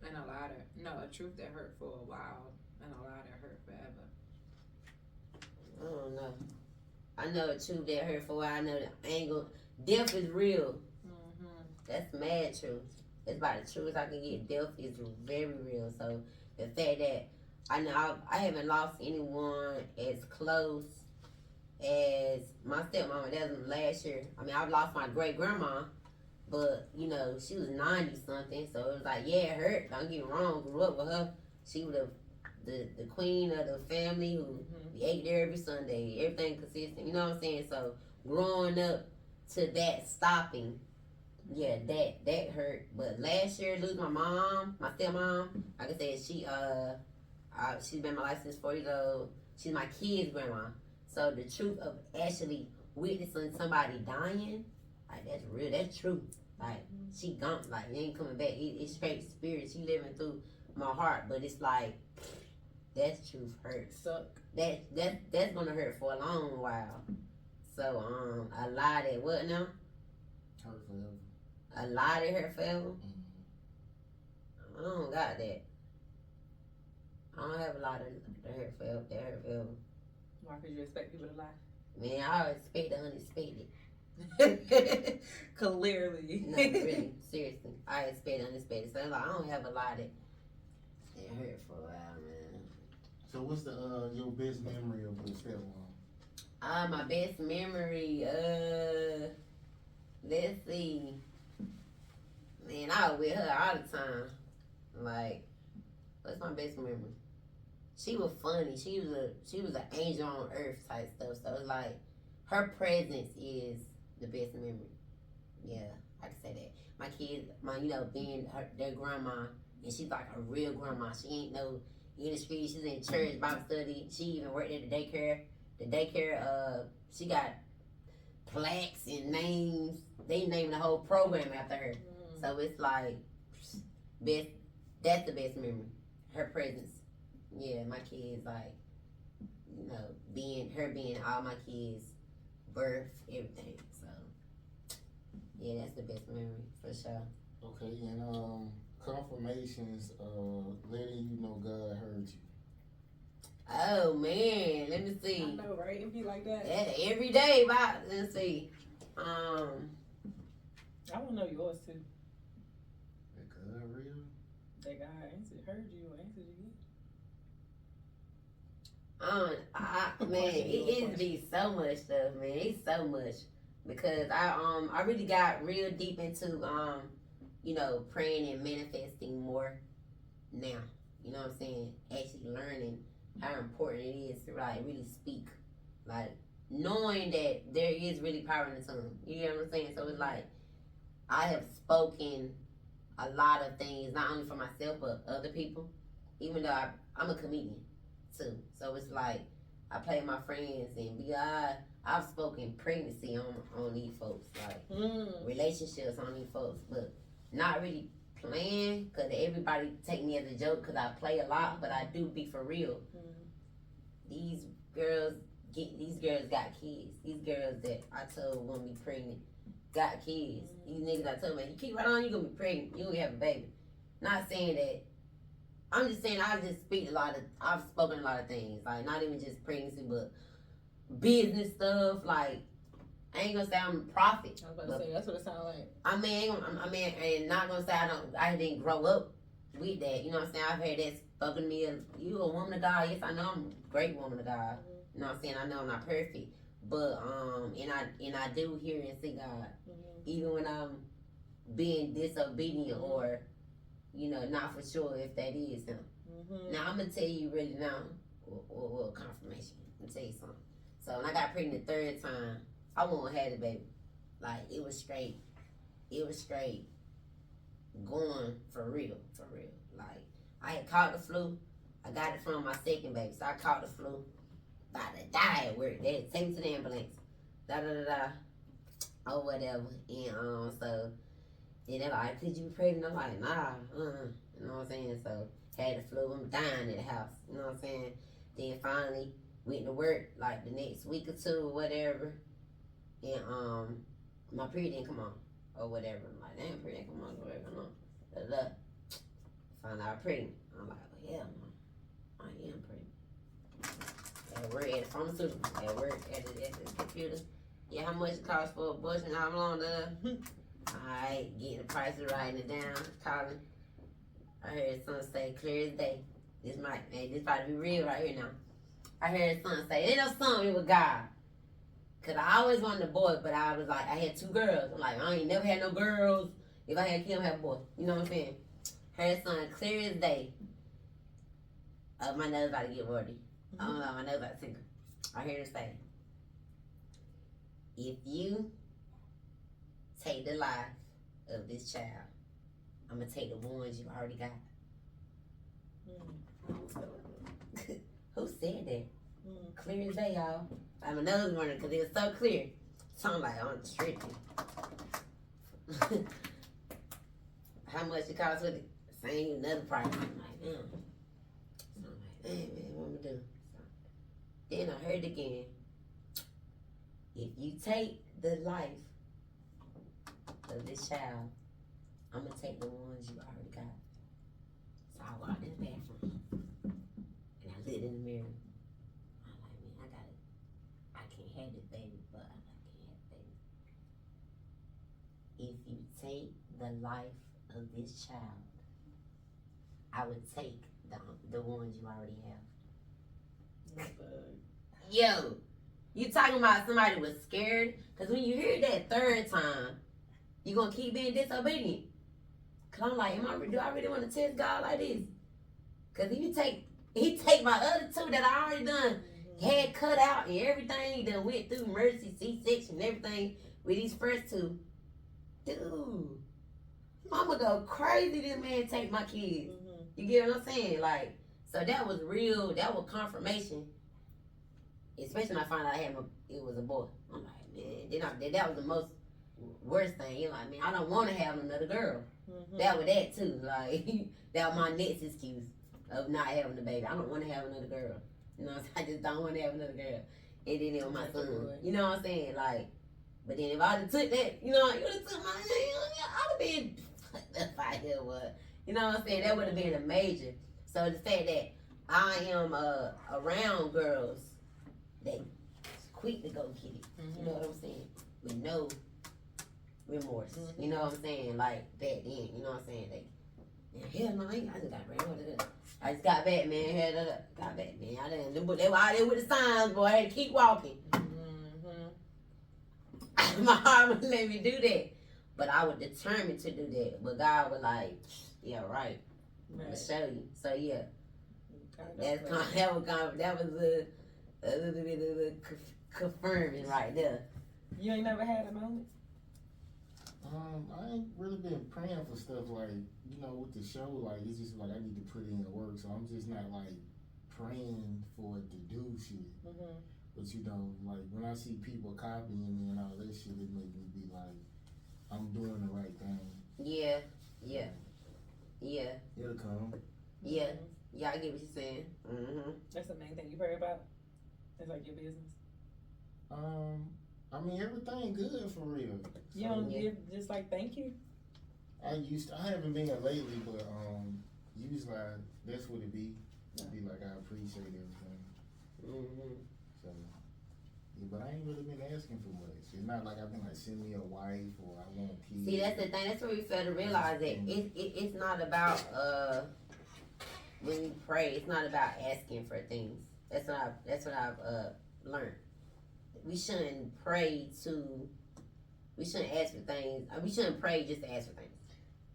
A: And a lie that, no, a truth that hurt for a while and a lie that hurt forever.
B: I don't know. I know a truth that hurt for a while. I know the angle. Death is real.
A: Mm-hmm.
B: That's mad truth. That's about the truth I can get. Death is very real. So the fact that I know I haven't lost anyone as close as my stepmama. That was last year. I mean, I've lost my great grandma, but you know she was 90 something. So it was like, yeah, it hurt. Don't get me wrong. Grew up with her. She was the queen of the family who we ate there every Sunday. Everything consistent. You know what I'm saying? So growing up to that stopping, yeah, that hurt. But last year, losing my mom, my stepmom, like I said, she's been in my life since 4 years old. She's my kid's grandma. So the truth of actually witnessing somebody dying, like that's real. That's true. Like she gone. Like it ain't coming back. It's straight spirit. She living through my heart. But it's like that truth hurts.
A: Suck.
B: That's gonna hurt for a long while. So a lie that what now?
C: Hurt forever.
B: A lie that hurt forever.
C: Mm-hmm.
B: I don't got that. I don't have a lot that hurt forever. That hurt forever.
A: Why could you expect people to lie?
B: Man, I always expect the unexpected.
A: Clearly.
B: No, really, seriously, I expect the unexpected. So like, I don't have a lot that hurt for a while, man.
C: So what's the your best memory of the stepmom?
B: My best memory, let's see. Man, I was with her all the time. Like, what's my best memory? She was funny. She was an angel on earth type stuff. So it's like her presence is the best memory. Yeah, I can say that. My kids, being their grandma, and she's like a real grandma. She ain't no in the street. She's in church, Bible study. She even worked at the daycare. The daycare, she got plaques and names. They named the whole program after her. So it's like best. That's the best memory. Her presence. Yeah, my kids like, being all my kids, birth, everything. So yeah, that's the best memory for sure.
C: Okay, and confirmations letting you know God heard you.
B: Oh man, let me see.
A: I know, right? It be like that.
B: Yeah, every day, let's see.
A: I want to know yours too.
C: That God real?
A: That guy heard you or answered you.
B: Man, it be so much stuff, man. It's so much because I really got real deep into praying and manifesting more now. You know what I'm saying? Actually learning how important it is to like really speak, like knowing that there is really power in the tongue. You know what I'm saying? So it's like I have spoken a lot of things, not only for myself but other people. Even though I'm a comedian too, so it's like I play with my friends and I've spoken pregnancy on these folks, like relationships on these folks, but not really playing because everybody take me as a joke because I play a lot, but I do be for real. These girls got kids. These girls that I told won't be pregnant got kids. These niggas I told, man, you keep right on, you gonna be pregnant, you gonna have a baby. Not saying that. I'm just saying I've spoken a lot of things, like not even just pregnancy, but business stuff, like I ain't gonna say I'm a prophet.
A: I was about to say that's what it sounds like.
B: And not gonna say I didn't grow up with that. You know what I'm saying? I've heard that spoken to me. You a woman of God? Yes, I know I'm a great woman of God. You know what I'm saying? I know I'm not perfect, but and I do hear and see God, even when I'm being disobedient or, you know, not for sure if that is Him. Now I'm gonna tell you really now, or confirmation. I'm gonna tell you something. So when I got pregnant the third time, I won't have the baby. Like it was straight going for real. Like I had caught the flu. I got it from my second baby, so I caught the flu. About to die at work. They had to take me to the ambulance. Or whatever. And so then they're like, "Could you be pregnant?" I'm like, "Nah, You know what I'm saying? So had the flu. I'm dying at the house. You know what I'm saying? Then finally went to work like the next week or two or whatever. And my period didn't come on or whatever. I'm like, damn, period didn't come on or whatever. Found out pregnant. I'm like, well, yeah, I am pregnant. At work at the pharmaceutical. At work at the computer. Yeah, how much it costs for abortion? How long? Alright, getting the prices, writing it down, calling. I heard someone say clear as day. This might be real right here now. I heard someone say, ain't no something with God. Cause I always wanted a boy, but I was like, I had 2 girls. I'm like, I ain't never had no girls. If I had kids, I'd have a boy. You know what I'm saying? Heard something clear as day. My nose about to get wordy. I don't know, my nose about to tingle. I heard it say, if you take the life of this child, I'm gonna take the ones you already got. Who said that? Clear as day, y'all. I'm another one because it was so clear. So I'm like, I'm tripping. How much it cost with it? Same another price. I'm like, damn. So I'm like, man, what am I do? Then I heard again. If you take the life of this child, I'm gonna take the ones you already got. So I walked in the bathroom and I looked in the mirror. I'm like, man, I can't have this baby, but I can't have the baby. If you take the life of this child, I would take the ones you already have. Yo, you talking about somebody was scared? Because when you hear that third time, you gonna keep being disobedient. Cause I'm like, do I really want to test God like this? Cause he take my other 2 that I already done had cut out and everything, done went through mercy, C-section, and everything with these first 2. Dude, I'ma go crazy. This man take my kids. You get what I'm saying? Like, so that was real. That was confirmation. Especially when I found out it was a boy. I'm like, man, that was the most worst thing. You're like, man, I don't want to have another girl. That was that too. Like, that was my next excuse of not having a baby. I don't want to have another girl. You know what I'm saying? I just don't want to have another girl. And then it was my son. You know what I'm saying? Like, but then if I'd have took that, you know, you would have took my I'd have been if I here what. You know what I'm saying? That would have been a major. So the fact that I am around girls that quick to go get it. You know what I'm saying? With no remorse. You know what I'm saying? Like back then, you know what I'm saying? Like, hell no, I just got ran. I just got back, man. Got back, man. I didn't. They were out there with the signs, boy. I had to keep walking. My heart would let me do that, but I was determined to do that. But God was like, yeah, right. I'm gonna show you. So yeah, that was a little bit of confirming right there.
A: You ain't never had a moment?
C: I ain't really been praying for stuff like, you know, with the show, like, it's just like I need to put in the work, so I'm just not, like, praying for it to do shit. But, you know, like, when I see people copying me and all that shit, it makes me be like, I'm doing the right thing.
B: Yeah.
C: It'll come.
B: Yeah, I get what you're saying.
A: That's the main thing you pray about? It's like your business?
C: I mean, everything good for real.
A: You don't give just like thank you?
C: I haven't been lately, but usually that's what it be. Be like, I appreciate everything. So, yeah, but but I ain't really been asking for much. It's not like I've been like, send me a wife or I want kids.
B: See, that's the thing. That's where we fail to realize that it's not about when we pray. It's not about asking for things. That's what I've learned. We shouldn't pray to. We shouldn't ask for things. We shouldn't pray just to ask for things.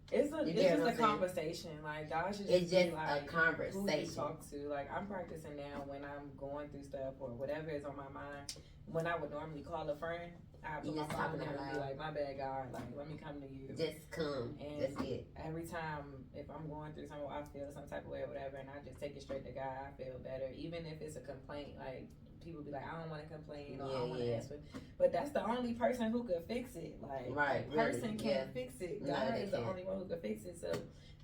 A: It's just a conversation. Like God should
B: it's just
A: like,
B: a conversation.
A: Who you talk to. Like I'm practicing now when I'm going through stuff or whatever is on my mind. When I would normally call a friend, I put my phone down and be like, "My bad, God. Like let me come to you.
B: Just come. And that's it.
A: Every time if I'm going through something, I feel some type of way or whatever, and I just take it straight to God. I feel better, even if it's a complaint. Like people be like, I don't want to complain or I don't want to ask for, but that's the only person who could fix it. Like
B: right,
A: person can't fix it. God is the only one who could fix it. So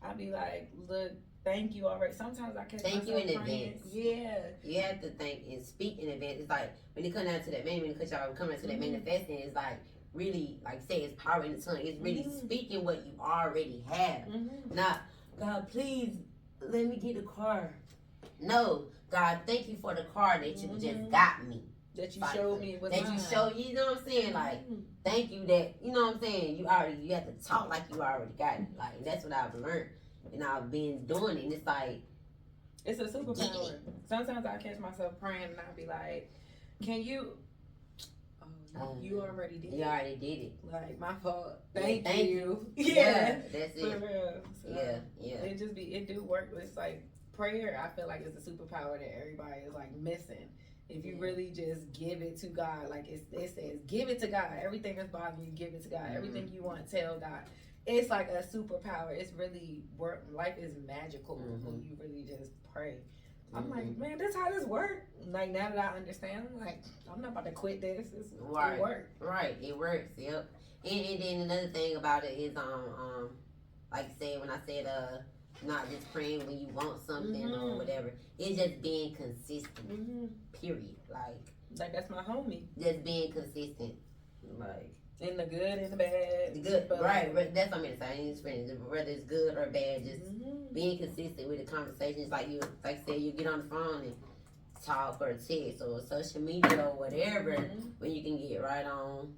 A: I be like, look, thank you already. Sometimes I catch
B: thank you in
A: praying.
B: advance.
A: Yeah, you
B: have to thank and speak in advance. It's like when you come down to that come down to that manifesting, it's like really like say it's power in the tongue. It's really speaking what you already have. Not God, please let me get a car. No, God, thank you for the car that you just got me.
A: That you showed me was
B: that
A: mine.
B: You showed, you know what I'm saying? Like, thank you that, you know what I'm saying? You have to talk like you already got it. Like, that's what I've learned. And I've been doing it. And it's like,
A: it's a superpower. Sometimes I catch myself praying and I'll be like, can you? You already did.
B: You already did it.
A: Like my fault. Thank you.
B: Yeah, that's it.
A: For real. So,
B: yeah.
A: It do work. It's like prayer. I feel like it's a superpower that everybody is like missing. If you really just give it to God, like it says, give it to God. Everything that's bothering you, give it to God. Everything you want, tell God. It's like a superpower. It's really work. Life is magical when you really just pray. I'm like, man, that's how this works. Like now that I understand, I'm like, I'm not about to quit this. It works.
B: Right, it works. Yep. And then another thing about it is like I said when I said not just praying when you want something or whatever. It's just being consistent. Period. Like
A: that's my homie.
B: Just being consistent. Like
A: in the good and the bad.
B: The good, right? That's what I'm saying. Whether it's good or bad, just being consistent with the conversations. Like I said, you get on the phone and talk or text or social media or whatever, when you can get right on.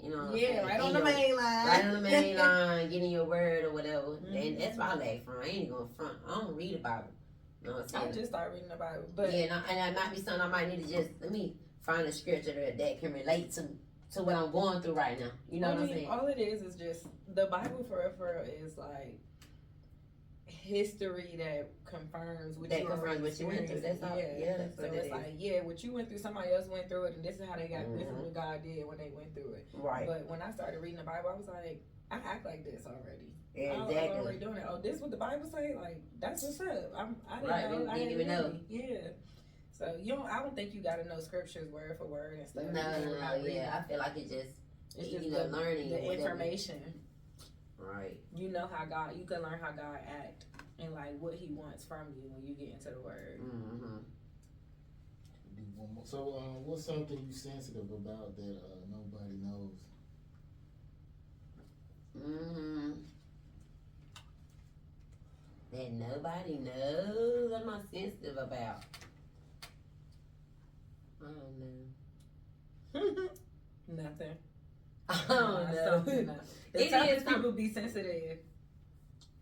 B: You know,
A: right on the main line.
B: Right on the main line, getting your word or whatever. And that's why I laugh from. I ain't gonna front. I don't read about it. You know what I'm saying?
A: I just started reading the Bible, but
B: and that might be something I might need to just let me find a scripture that can relate to what I'm going through right now. You know what I'm saying?
A: All it is just the Bible for real is like history that confirms what you went through. That's all. Yeah, that's what it's like. What you went through, somebody else went through it, and this is how they got this is what God did when they went through it.
B: Right.
A: But when I started reading the Bible, I was like, I act like this already.
B: Exactly.
A: I was already doing it. Oh, this what the Bible say? Like that's what's up. I didn't know.
B: I didn't even know.
A: Yeah. So I don't think you gotta know scriptures word for word and stuff.
B: No. Yeah, I feel like it's just learning
A: the information.
B: Right.
A: You know how God. You can learn how God act and like what He wants from you when you get into the Word.
C: So, what's something you sensitive about that nobody knows?
B: That nobody knows. What am I sensitive about? I don't know.
A: Nothing.
B: I don't know.
A: Sometimes people be sensitive.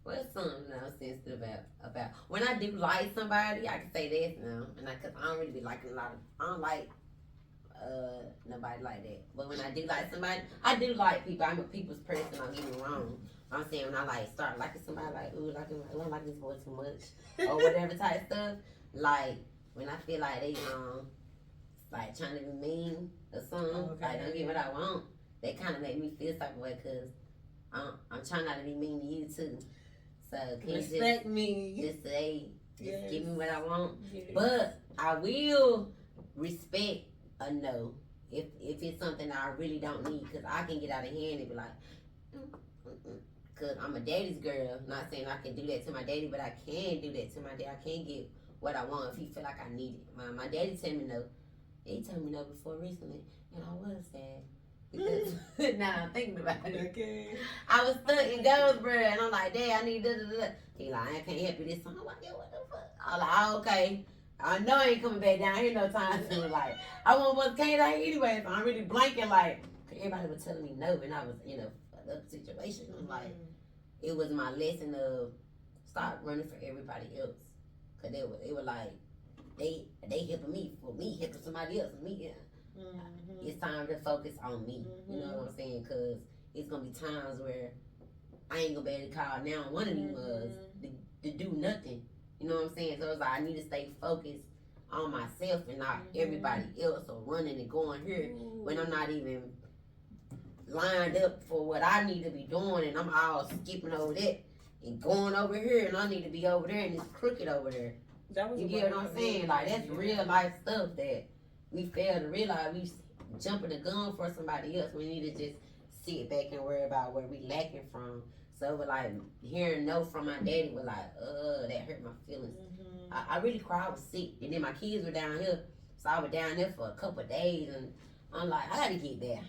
B: What's something I'm sensitive about? When I do like somebody, I can say this now, and cause I don't really be liking I don't like nobody like that. But when I do like somebody, I do like people. I'm a people's person. Don't get me wrong. I'm saying when I like start liking somebody, like ooh, I don't like this boy too much, or whatever type stuff. Like when I feel like they like trying to be mean or something, like don't get what I want. That kind of make me feel type of way, cause I'm trying not to be mean to you too. So can
A: respect
B: you
A: me.
B: Just say, give me what I want.
A: Yes.
B: But I will respect a no if it's something I really don't need, because I can get out of hand and be like, because I'm a daddy's girl. Not saying I can do that to my daddy, but I can do that to my dad. I can get what I want if he feel like I need it. My daddy told me no. He told me no before recently, and I was sad. Because now I'm thinking about it.
A: Okay.
B: I was stuck in Goldsboro, and I'm like, Dad, I need da. He like, I can't help you this time. I'm like, yo, what the fuck? I'm like, oh, okay. I know I ain't coming back down here no time soon. Like, I want what's came down here anyway. So I'm really blanking. Like, everybody was telling me no, and I was, another situation. I'm like, it was my lesson of stop running for everybody else. Cause they were like, they helping me for me, helping somebody else for me. Yeah. It's time to focus on me. You know what I'm saying? Cause it's gonna be times where I ain't gonna be able to call now one of these mugs to do nothing. You know what I'm saying? So it's like I need to stay focused on myself and not everybody else or running and going here when I'm not even lined up for what I need to be doing, and I'm all skipping over that and going over here, and I need to be over there and it's crooked over there. You get what I'm saying? Like, that's real life stuff that we fail to realize. We jumping the gun for somebody else. We need to just sit back and worry about where we lacking from. So we're like, hearing no from my daddy was like, that hurt my feelings. I really cried. I was sick, and then my kids were down here, so I was down there for a couple of days, and I'm like, I gotta get back.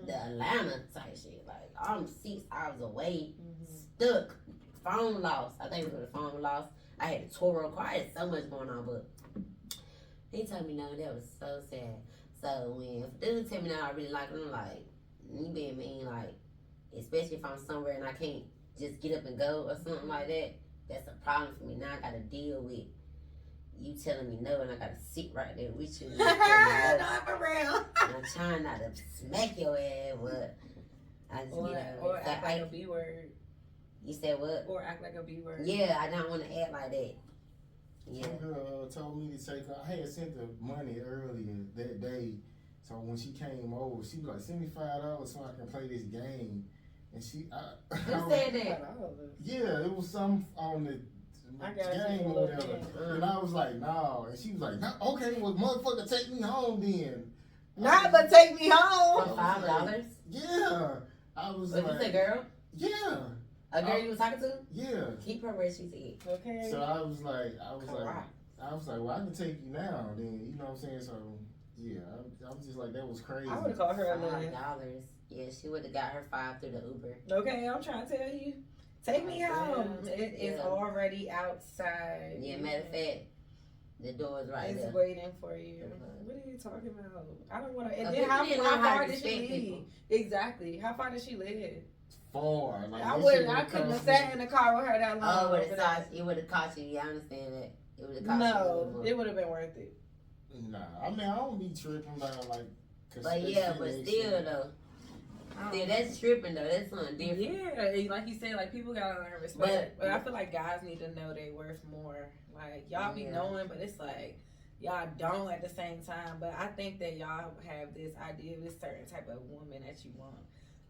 B: The Atlanta type shit. Like, I'm 6 hours away, stuck, phone lost. I think it was the phone lost. I had a tour car. I had so much going on, but he told me no. That was so sad. So when dude tell me no, I really like him. I'm like, you being mean, like, especially if I'm somewhere and I can't just get up and go or something like that. That's a problem for me. Now I gotta deal with you telling me no, and I gotta sit right there with you. No,
A: for real.
B: I'm trying not to smack your ass, but I just
A: or act like a B word.
B: You said what?
A: Or act like a B word.
B: Yeah, I don't want to act like that. Yeah.
C: Some girl told me to take her. I had sent her money earlier that day, so when she came over, she was like, "Send me $5 so I can play this game." And she,
B: Who said that?
C: Yeah, it was some on the game or whatever. And I was like, "No," and she was like, "No, okay, well, motherfucker, take me home then."
A: Not but take me home.
B: For $5?
C: Yeah, I was
B: Was
C: like,
B: this a girl?
C: Yeah.
B: A girl you was talking to?
C: Yeah.
B: Keep her where she's at.
A: Okay.
C: So I was like, well, I can take you now. Then you know what I'm saying. So yeah, I was just like, that was crazy.
A: I would have called her
B: $5. Yeah, she would have got her $5 through the Uber.
A: Okay, I'm trying to tell you. Take me home. It is already outside.
B: Yeah, matter of fact, the door's right there.
A: It's waiting for you. What are you talking about? I don't want to. And
B: then
A: how far did she live? Exactly. How far did she live?
C: Far. Like,
A: I couldn't have sat in the car with her that long.
B: Oh, it would have cost you. Yeah, I understand that. It would have cost you.
A: No, it would have been worth it.
C: Nah, I mean, I don't be tripping about like.
B: But yeah, but still though. Still, that's tripping though. That's something different.
A: Yeah, like you said, like people gotta learn respect. But I feel like guys need to know they worth more. Like y'all be knowing, but it's like y'all don't at the same time. But I think that y'all have this idea of this certain type of woman that you want,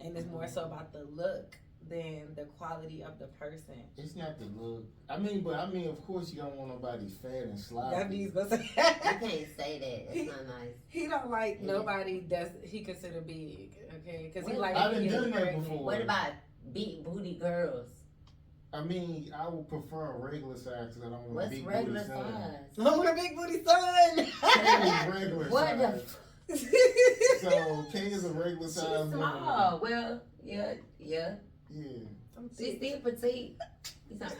A: and it's more so about the look than the quality of the person.
C: It's not the look. I mean, of course, you don't want nobody fat and sloppy.
A: That means you
B: can't say that. That's not nice.
A: He don't like nobody that he consider big. Okay, because he like.
C: I done done that before.
B: What about big booty girls?
C: I mean, I would prefer a regular size because I don't want a big
B: regular
C: booty son.
B: size?
A: I want a big booty son.
C: Regular
B: what
C: size. So K is a regular size.
B: She's small. Well, yeah.
C: Yeah.
B: She's still petite. He's not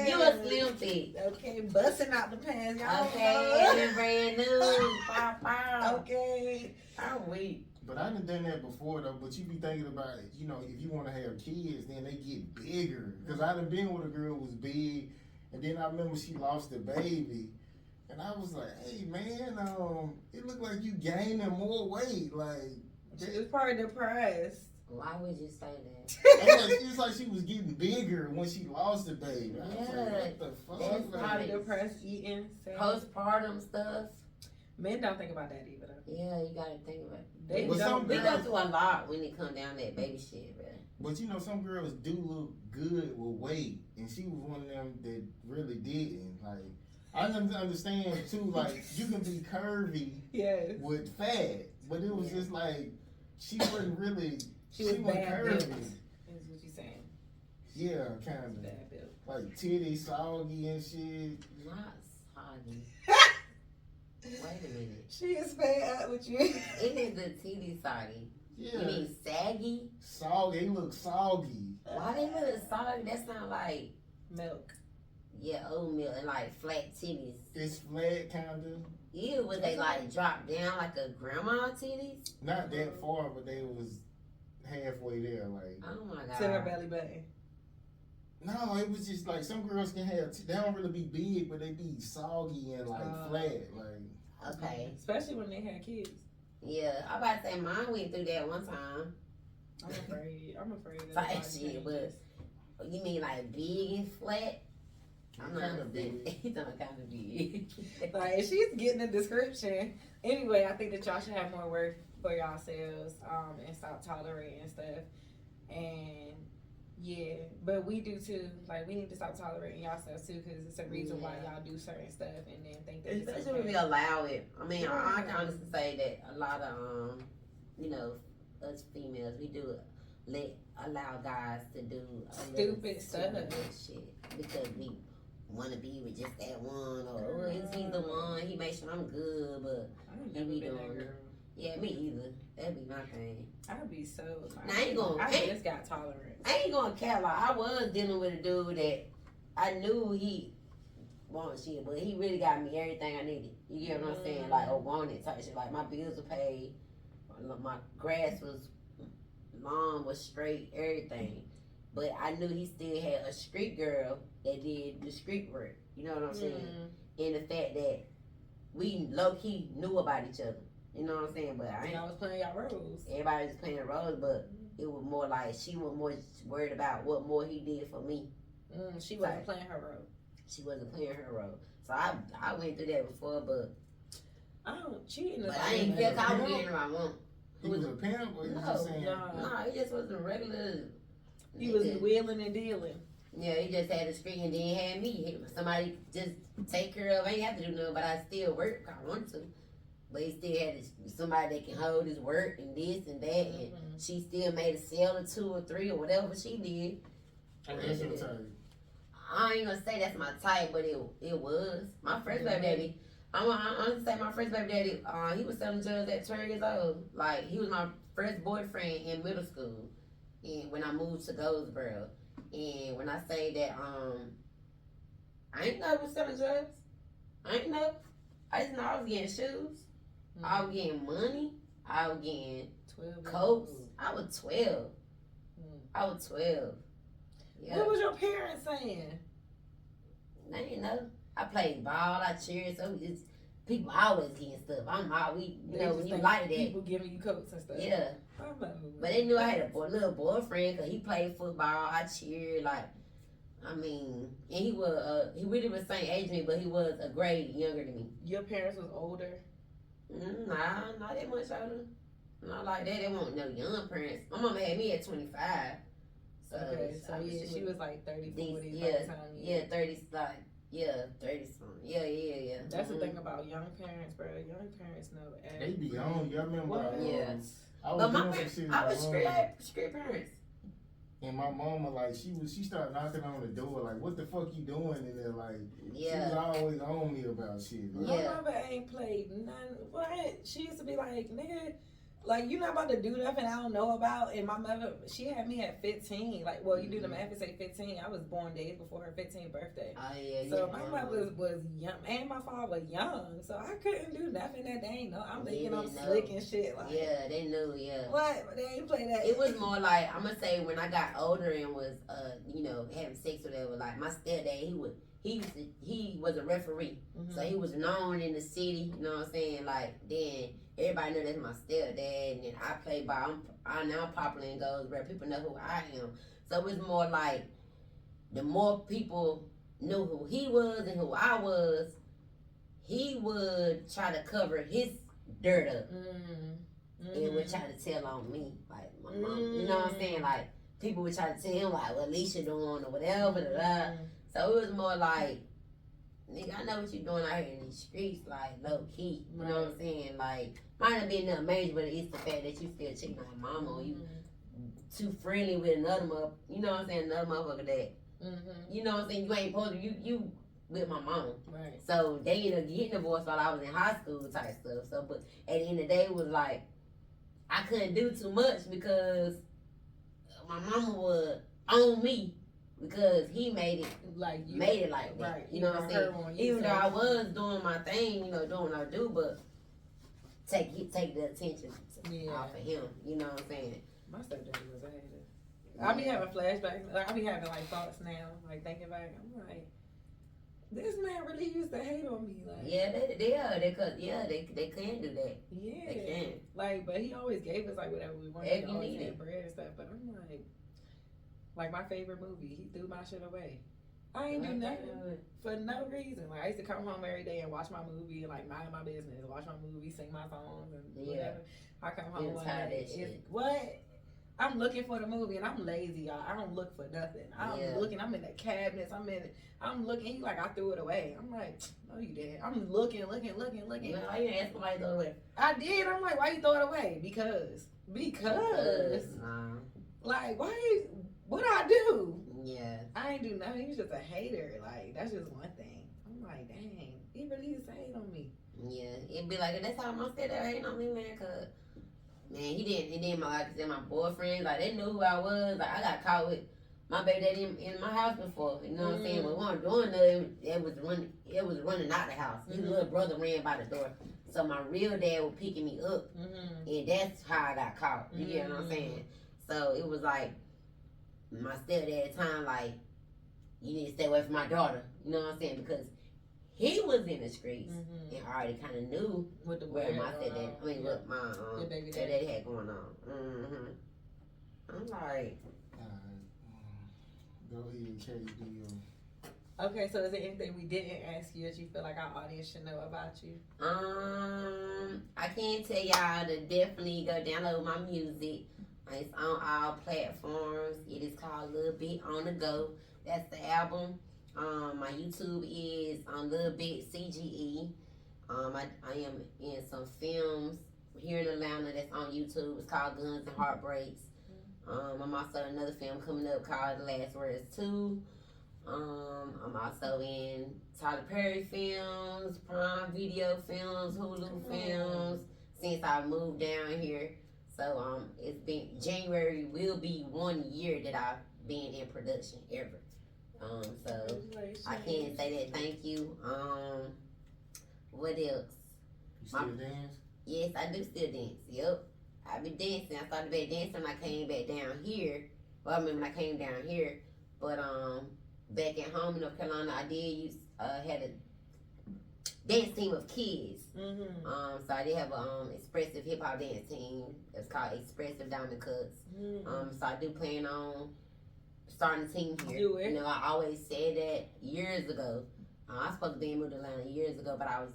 B: you a slim fit.
A: Okay, busting out the pants, y'all.
B: Okay, and brand new.
A: Okay.
B: I'm weak.
C: But I done that before though. But you be thinking about, you know, if you want to have kids, then they get bigger. Because I done been with a girl who was big, and then I remember she lost a baby, and I was like, hey man, it looked like you gaining more weight. Like
A: she was probably depressed.
B: Why would you say that?
C: It's like she was getting bigger when she lost the baby. I was like, what the fuck?
B: That's probably
A: depressed, eating,
B: postpartum stuff.
A: Men don't think about that either.
B: Yeah, you gotta think about
A: it.
B: We go through a lot when it comes down to that baby shit, bro.
C: But you know, some girls do look good with weight, and she was one of them that really didn't. Like, I understand too. Like, you can be curvy, with fat, but it was just like she wasn't really.
A: She wasn't
C: curvy.
A: Is what you saying?
C: Yeah, kind of.
A: Bad build.
C: Like titty soggy and shit.
B: Not soggy. Wait a minute.
A: She is fed up with you.
B: It is a titty soggy.
C: Yeah.
B: You mean saggy?
C: Soggy. They look soggy.
B: Why they look soggy? That sound like
A: milk.
B: Yeah, oatmeal and like flat titties.
C: It's flat, kinda.
B: Ew, was they like drop down like a grandma titties?
C: Not that far, but they was halfway there. Like,
B: Oh my god.
A: To her belly button.
C: no, it was just like some girls can have. They don't really be big, but they be soggy and like flat. Like,
B: Okay.
A: Especially when they had kids.
B: Yeah, I about to say mine went through that one time.
A: I'm afraid. I'm afraid. That
B: Like
A: everybody
B: shit,
A: changes.
B: but you mean like big and flat? I'm not
C: kinda big.
B: He's not kind of big.
A: Like, if she's getting the description. Anyway, I think that y'all should have more work for yourselves, and stop tolerating stuff. And yeah, but we do too. Like, we need to stop tolerating y'all stuff too, because it's a reason why y'all do certain stuff and then think that it's
B: Especially when we
A: okay.
B: allow it. I mean, I can honestly say that a lot of you know, us females, we do allow guys to do a
A: Stupid
B: little
A: stuff.
B: shit because we want to be with just that one, or oh, is he the one? He makes sure I'm good, but
A: I ain't
B: he
A: never
B: be
A: been that
B: doing
A: girl.
B: it. Yeah, me either. That'd be my thing.
A: I'd be so.
B: Now, I ain't gonna-
A: I just got tolerance.
B: I ain't gonna care. Like I was dealing with a dude that I knew he wanted shit, but he really got me everything I needed. You get what I'm saying? Like or wanted type shit. Like my bills were paid, my grass was lawn was straight, everything. But I knew he still had a street girl that did the street work. You know what I'm saying? And the fact that we low key knew about each other. You know what I'm saying? But I
A: And
B: ain't.
A: I was playing y'all roles.
B: Everybody was playing roles, but it was more like she was more worried about what more he did for me.
A: She wasn't playing her role.
B: She wasn't playing her role. So I went through that before, but
A: I don't cheating.
B: but I ain't feel I want him. I want.
C: he was a pimp, or you
B: No,
C: just saying?
B: No, he just wasn't regular.
A: He was
B: nigga.
A: wheeling and dealing.
B: Yeah, he just had a screen and then he had me. Somebody just take care of. I ain't have to do nothing, but I still work. I want to. But he still had somebody that can hold his work and this and that. And she still made a sale or 2 or 3 or whatever she did.
C: And that's your type.
B: I ain't gonna say that's my type, but it was. My first baby daddy, I'm gonna say my first baby daddy, he was selling drugs at 12 years old. Like, he was my first boyfriend in middle school. And when I moved to Goldsboro. And when I say that, I ain't know he was selling drugs. I ain't know. I just know I was getting shoes. I was getting money. I was getting
A: 12
B: coats. I was 12. I was 12. Yeah.
A: What was your parents saying?
B: I didn't know. I played ball. I cheered. So it's people always getting stuff. I'm all we. You know when you like that.
A: People giving you coats and stuff.
B: Yeah. But they knew I had a little boyfriend because he played football. I cheered like. I mean, and he really was the same age as me, but he was a grade younger than me.
A: Your parents was older?
B: Nah, not that much older. Not like that. They weren't no young parents. My mama had me at 25. So,
A: Okay, so yeah, she was like 30, 40 by
B: yeah,
A: the time
B: yeah, 30, like, yeah, 30 something. Yeah.
A: That's the thing about young parents, bro. Young parents know
C: They be on. You remember?
A: What?
B: Yeah.
C: I was
B: But my
C: doing
B: parents,
C: some shit.
B: I was street parents.
C: And my mama, like, she started knocking on the door, like, what the fuck you doing in there? Like, she was
B: Yeah.
C: always on me about shit. Like,
A: My
B: Yeah.
A: mother ain't played none. What? She used to be like, nigga, like, you not about to do nothing I don't know about. And my mother, she had me at 15. Like, well, you do the math and say 15. I was born days before her 15th birthday.
B: Oh, yeah.
A: So
B: yeah,
A: my mother was young, and my father was young. So I couldn't do nothing that they ain't know. I'm thinking I'm slick and shit. Like,
B: yeah, they knew, yeah.
A: what? But they ain't play that.
B: It was more like, I'm gonna say when I got older and was, you know, having sex or whatever, like my stepdad, he was a referee. So he was known in the city, you know what I'm saying? Like, then everybody knew that's my stepdad, and then I play ball. I'm now popular in Goldsboro. People know who I am. So it was more like, the more people knew who he was and who I was, he would try to cover his dirt up. And would try to tell on me, like my mom. You know what I'm saying? Like, people would try to tell him, like, what Alicia doing or whatever. So it was more like, nigga, I know what you doing out here in these streets, like, low key. You know what I'm saying? Like, might not be nothing major, but it's the fact that you still cheating on your mama or you too friendly with another mother. You know what I'm saying? Another motherfucker that, you know what I'm saying? You ain't supposed to, you with my mama.
A: Right.
B: So they ended up getting divorced while I was in high school type stuff. So, but at the end of the day, it was like, I couldn't do too much because my mama would own me. because he made it
A: like you,
B: made it like that.
A: right?
B: You know what I'm saying? Even though I was doing my thing, you know, doing what I do, but take the attention off of him. You know what I'm saying?
A: My stepdaddy was a hater. I be having flashbacks. Like, I be having like thoughts now, like thinking back. I'm like, this man really used to hate on me. Like,
B: yeah, they can do that.
A: yeah,
B: They can.
A: Like, but he always gave us like whatever we wanted.
B: If
A: He
B: you
A: always
B: need
A: had
B: it.
A: bread and stuff. But I'm like my favorite movie, he threw my shit away. I ain't do nothing for no reason. Like I used to come home every day and watch my movie and like mind my business, watch my movie, sing my songs and whatever. I come home one day. What? I'm looking for the movie and I'm lazy, y'all. I don't look for nothing. I'm looking. I'm in the cabinets. I'm looking. He like I threw it away. I'm like, no, you didn't. I'm looking.
B: Well, you didn't ask somebody to throw it away.
A: I did. I'm like, why you throw it away? Because. Like, why? What I do?
B: Yeah.
A: I ain't do nothing. He was just a hater. Like, that's just one thing. I'm like, dang, he really used to hate on me.
B: Yeah, it'd be like that's how my stepdad hating on me, man. Cause man, he didn't like I said, my boyfriends, like they knew who I was. Like I got caught with my baby daddy in my house before. You know what I'm saying? But we weren't doing nothing. It was running out the house. His little brother ran by the door. So my real dad was picking me up, and that's how I got caught. You get what I'm saying? So it was like my stepdad at the time, like, you need to stay away from my daughter. You know what I'm saying? Because he was in the streets and already kind of knew what my stepdad, what my stepdad had going on. I'm like,
C: go ahead and carry do your.
A: Okay, so is there anything we didn't ask you that you feel like our audience should know about you?
B: I can tell y'all to definitely go download my music. It's on all platforms. It is called Lil Bit on the Go. That's the album. My YouTube is on Lil Bit CGE. I am in some films here in Atlanta that's on YouTube. It's called Guns and Heartbreaks. I'm also in another film coming up called The Last Words 2. I'm also in Tyler Perry films, Prime Video films, Hulu films since I moved down here. So it's been January will be 1 year that I've been in production ever. So I can't say that. Thank you. What else?
C: You still dance?
B: Yes, I do still dance. Yep, I be dancing. I started back dancing when I came back down here. Well, I mean when I came down here, but back at home in North Carolina, I did had a dance team of kids. So I did have a expressive hip hop dance team. It's called Expressive Diamond Cuts. So I do plan on starting a team here. You know, I always said that years ago. I was supposed to be in Atlanta years ago, but I was,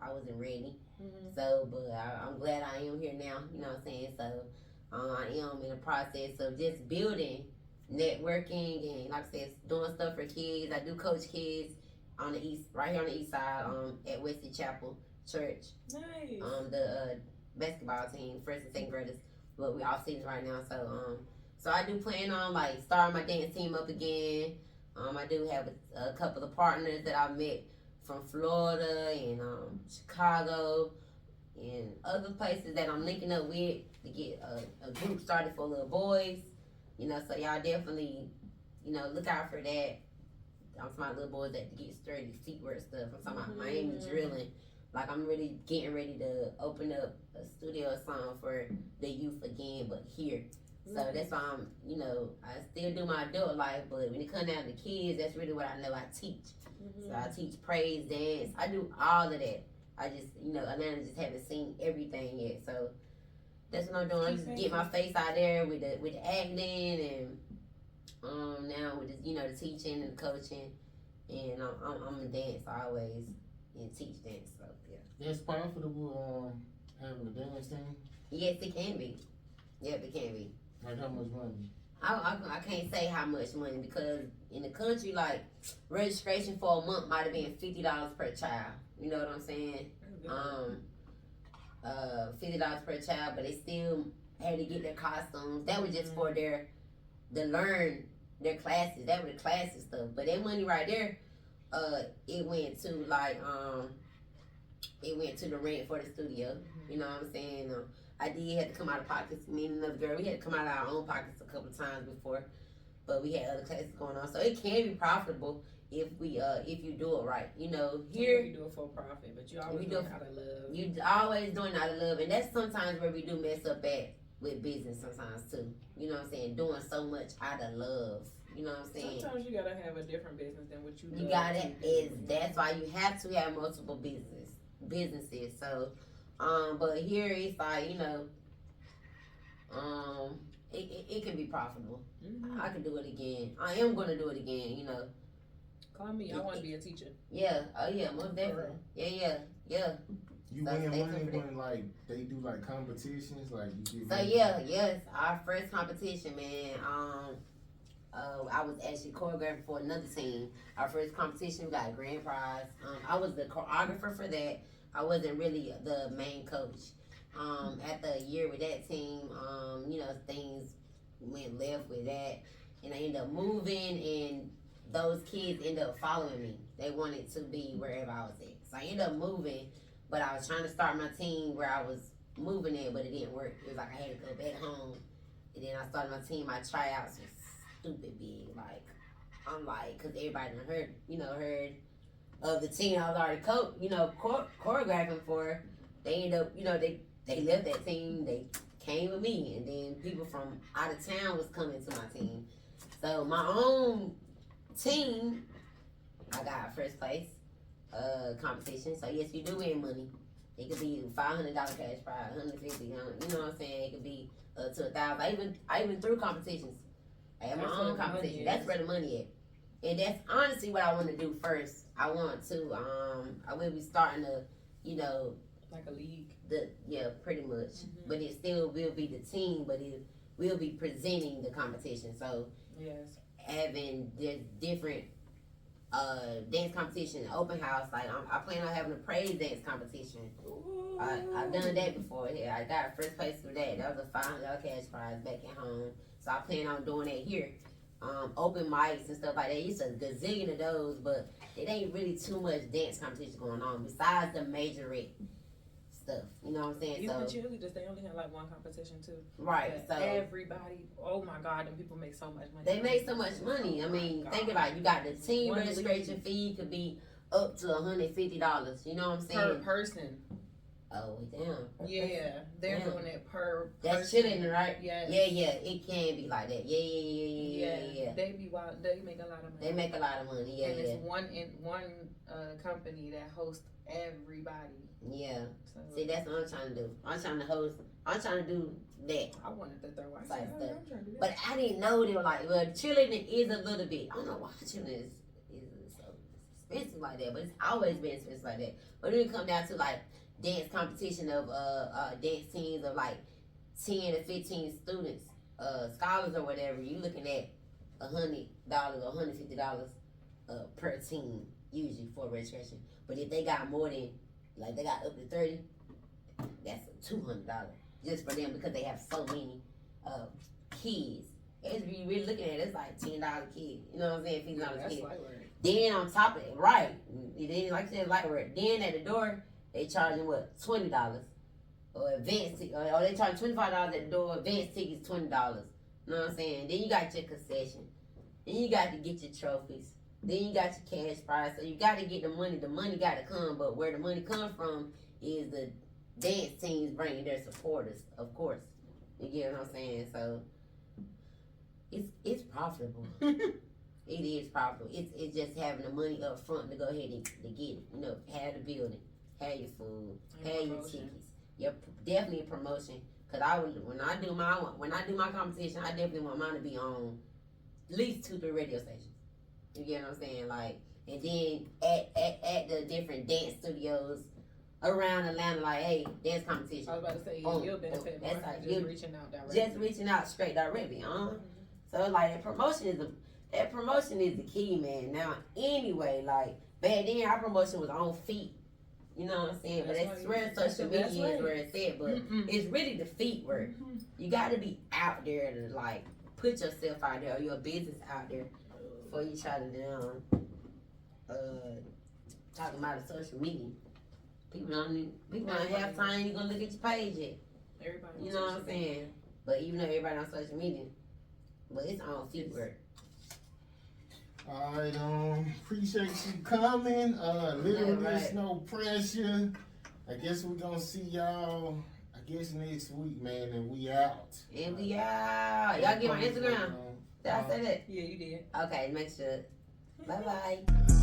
B: I wasn't ready. So, but I'm glad I am here now. You know what I'm saying? So I am in the process of just building, networking, and like I said, doing stuff for kids. I do coach kids on the east, right here on the east side, at Wesley Chapel Church.
A: Nice.
B: The basketball team, first and second graders. But we off season right now, so I do plan on like starting my dance team up again. I do have a couple of partners that I've met from Florida and Chicago and other places that I'm linking up with to get a group started for little boys. So y'all definitely, look out for that. I'm talking about little boys that get sturdy feet work stuff. I'm talking about Miami drilling. Like I'm really getting ready to open up a studio or something for the youth again, but here. So that's why I'm, I still do my adult life, but when it comes down to kids, that's really what I know I teach. So I teach praise, dance. I do all of that. I just, Atlanta just haven't seen everything yet. So that's what I'm doing. I just get my face out there with the acting and now with the teaching and the coaching, and I'm a dance always and teach dance. So yeah.
C: It's profitable having a dance team.
B: Yes, it can be. Yep, it can be.
C: Like how much money?
B: I can't say how much money because in the country, like registration for a month might have been $50 per child. You know what I'm saying? $50 per child, but they still had to get their costumes. That was just for learn their classes. That was the classes stuff. But that money right there, it went to the rent for the studio. You know what I'm saying? I did have to come out of pockets. Me and another girl, we had to come out of our own pockets a couple of times before. but we had other classes going on, so it can be profitable if you do it right. You know, here
A: you do it for profit, but you always
B: you
A: do
B: do-
A: it out of love.
B: you always doing out of love, and that's sometimes where we do mess up at with business sometimes too. You know what I'm saying? Doing so much out of love. You know what I'm saying?
A: Sometimes you gotta have a different business than what you.
B: You got it. That's why you have to have multiple businesses. So, but here it's like, you know, it can be profitable.
A: Mm-hmm.
B: I can do it again. I am gonna do it again. You know.
A: Call me. I want to be a teacher.
B: Yeah. Oh yeah. Most definitely. Yeah.
C: You
B: So
C: win
B: stay
C: money
B: tuned for
C: when like they do like competitions, like you get.
B: So
C: money?
B: yes, our first competition, man. I was actually choreographing for another team. Our first competition, we got a grand prize. I was the choreographer for that. I wasn't really the main coach. After a year with that team, you know, things went left with that, and I ended up moving, and those kids ended up following me. They wanted to be wherever I was at, so I ended up moving. But I was trying to start my team where I was moving in, but it didn't work. It was like I had to go back home, and then I started my team. My tryouts was stupid big. Like, I'm like, cause everybody done heard of the team I was already choreographing for. They ended up, they left that team. They came with me, and then people from out of town was coming to my team. So my own team, I got first place competition. So yes, you do win money. It could be $500 cash prize, $150. You know what I'm saying? It could be to $1,000. I even threw competitions. I have my
A: That's
B: own
A: where the
B: competition.
A: money
B: That's
A: is.
B: where the money at. And that's honestly what I want to do first. I want to, I will be starting to,
A: Like a league.
B: pretty much.
A: Mhm.
B: But it still will be the team, but it will be presenting the competition. So
A: Yes.
B: having the different dance competition, open house, like I plan on having a praise dance competition. I've done that before. Yeah, I got first place for that. That was a $500 cash prize back at home. So I plan on doing that here. Open mics and stuff like that. It's a gazillion of those, but it ain't really too much dance competition going on besides the majorette stuff. You know what I'm saying?
A: Even the
B: So
A: cheerleaders, they only have like one competition too.
B: right.
A: But
B: So
A: everybody, oh my God, them people make so much money.
B: they make so much money. I mean,
A: Oh my
B: think
A: God.
B: about it. You got the team
A: One
B: registration
A: league.
B: fee could be up to $150. You know what I'm saying?
A: Per person.
B: Oh damn.
A: Yeah, they're
B: Yeah.
A: doing it per.
B: That's
A: person.
B: chilling, right?
A: Yes.
B: Yeah. It can be like that. Yeah.
A: They be wild. They make a lot of money.
B: They make a lot of money.
A: and
B: Yeah.
A: it's one company that hosts everybody.
B: Yeah.
A: So
B: See, that's what I'm trying to do. I'm trying to host. I'm trying to do that.
A: I wanted to throw. I
B: Like
A: said,
B: stuff.
A: I'm trying to do that.
B: But I didn't know they were like, well, cheerleading is a little bit. I don't know why cheerleading is so expensive like that, but it's always been expensive like that. But when it come down to like dance competition of dance teams of like 10 to 15 students, scholars or whatever, you looking at $100 or $150 per team usually for registration. But if they got more than, like they got up to 30, that's $200 just for them because they have so many kids. If you really looking at it, it's like $10 a kid. You know what I'm saying? $15 a
A: That's
B: kid.
A: light work.
B: Then on top of it, right? Then like I said, light work. Then at the door, they charging what, $20 or advance ticket, or they charge $25 at the door. Advance tickets $20. You know what I'm saying? Then you got your concession. Then you got to get your trophies. Then you got your cash prize. So you got to get the money. The money got to come, but where the money comes from is the dance teams bringing their supporters, of course. You get what I'm saying? So it's profitable. It is profitable. It's just having the money up front to go ahead and to get it. You know, have the building, have your food,
A: And
B: have your
A: promotion.
B: tickets. Definitely a promotion. Cause when I do my competition, I definitely want mine to be on at least 2-3 radio stations. You get what I'm saying? Like, and then at the different dance studios around Atlanta, like, hey, dance competition.
A: I was about to say
B: Boom,
A: you'll benefit
B: boom.
A: more
B: That's
A: from
B: how
A: just
B: you-
A: reaching out directly.
B: Just reaching out straight directly, So like that promotion is the key, man. Now anyway, like back then our promotion was on feet. You know what I'm saying? But
A: That's
B: that's
A: why
B: where
A: that's
B: social
A: the best
B: media is
A: way.
B: where it's at. But
A: Mm-mm.
B: it's really the feet work. You gotta be out there to like put yourself out there or your business out there before you try to talking about the social media. People don't have time even gonna look at your page yet.
A: Everybody.
B: You know what I'm saying? But even though everybody on social media, but it's on feet work.
C: Alright, appreciate you coming. Little Miss No Pressure. I guess we're gonna see y'all, I guess next week, man, and we out.
B: And we out. Y'all get my Instagram. Did I say that?
A: Yeah, you did.
B: Okay, make sure. Bye bye.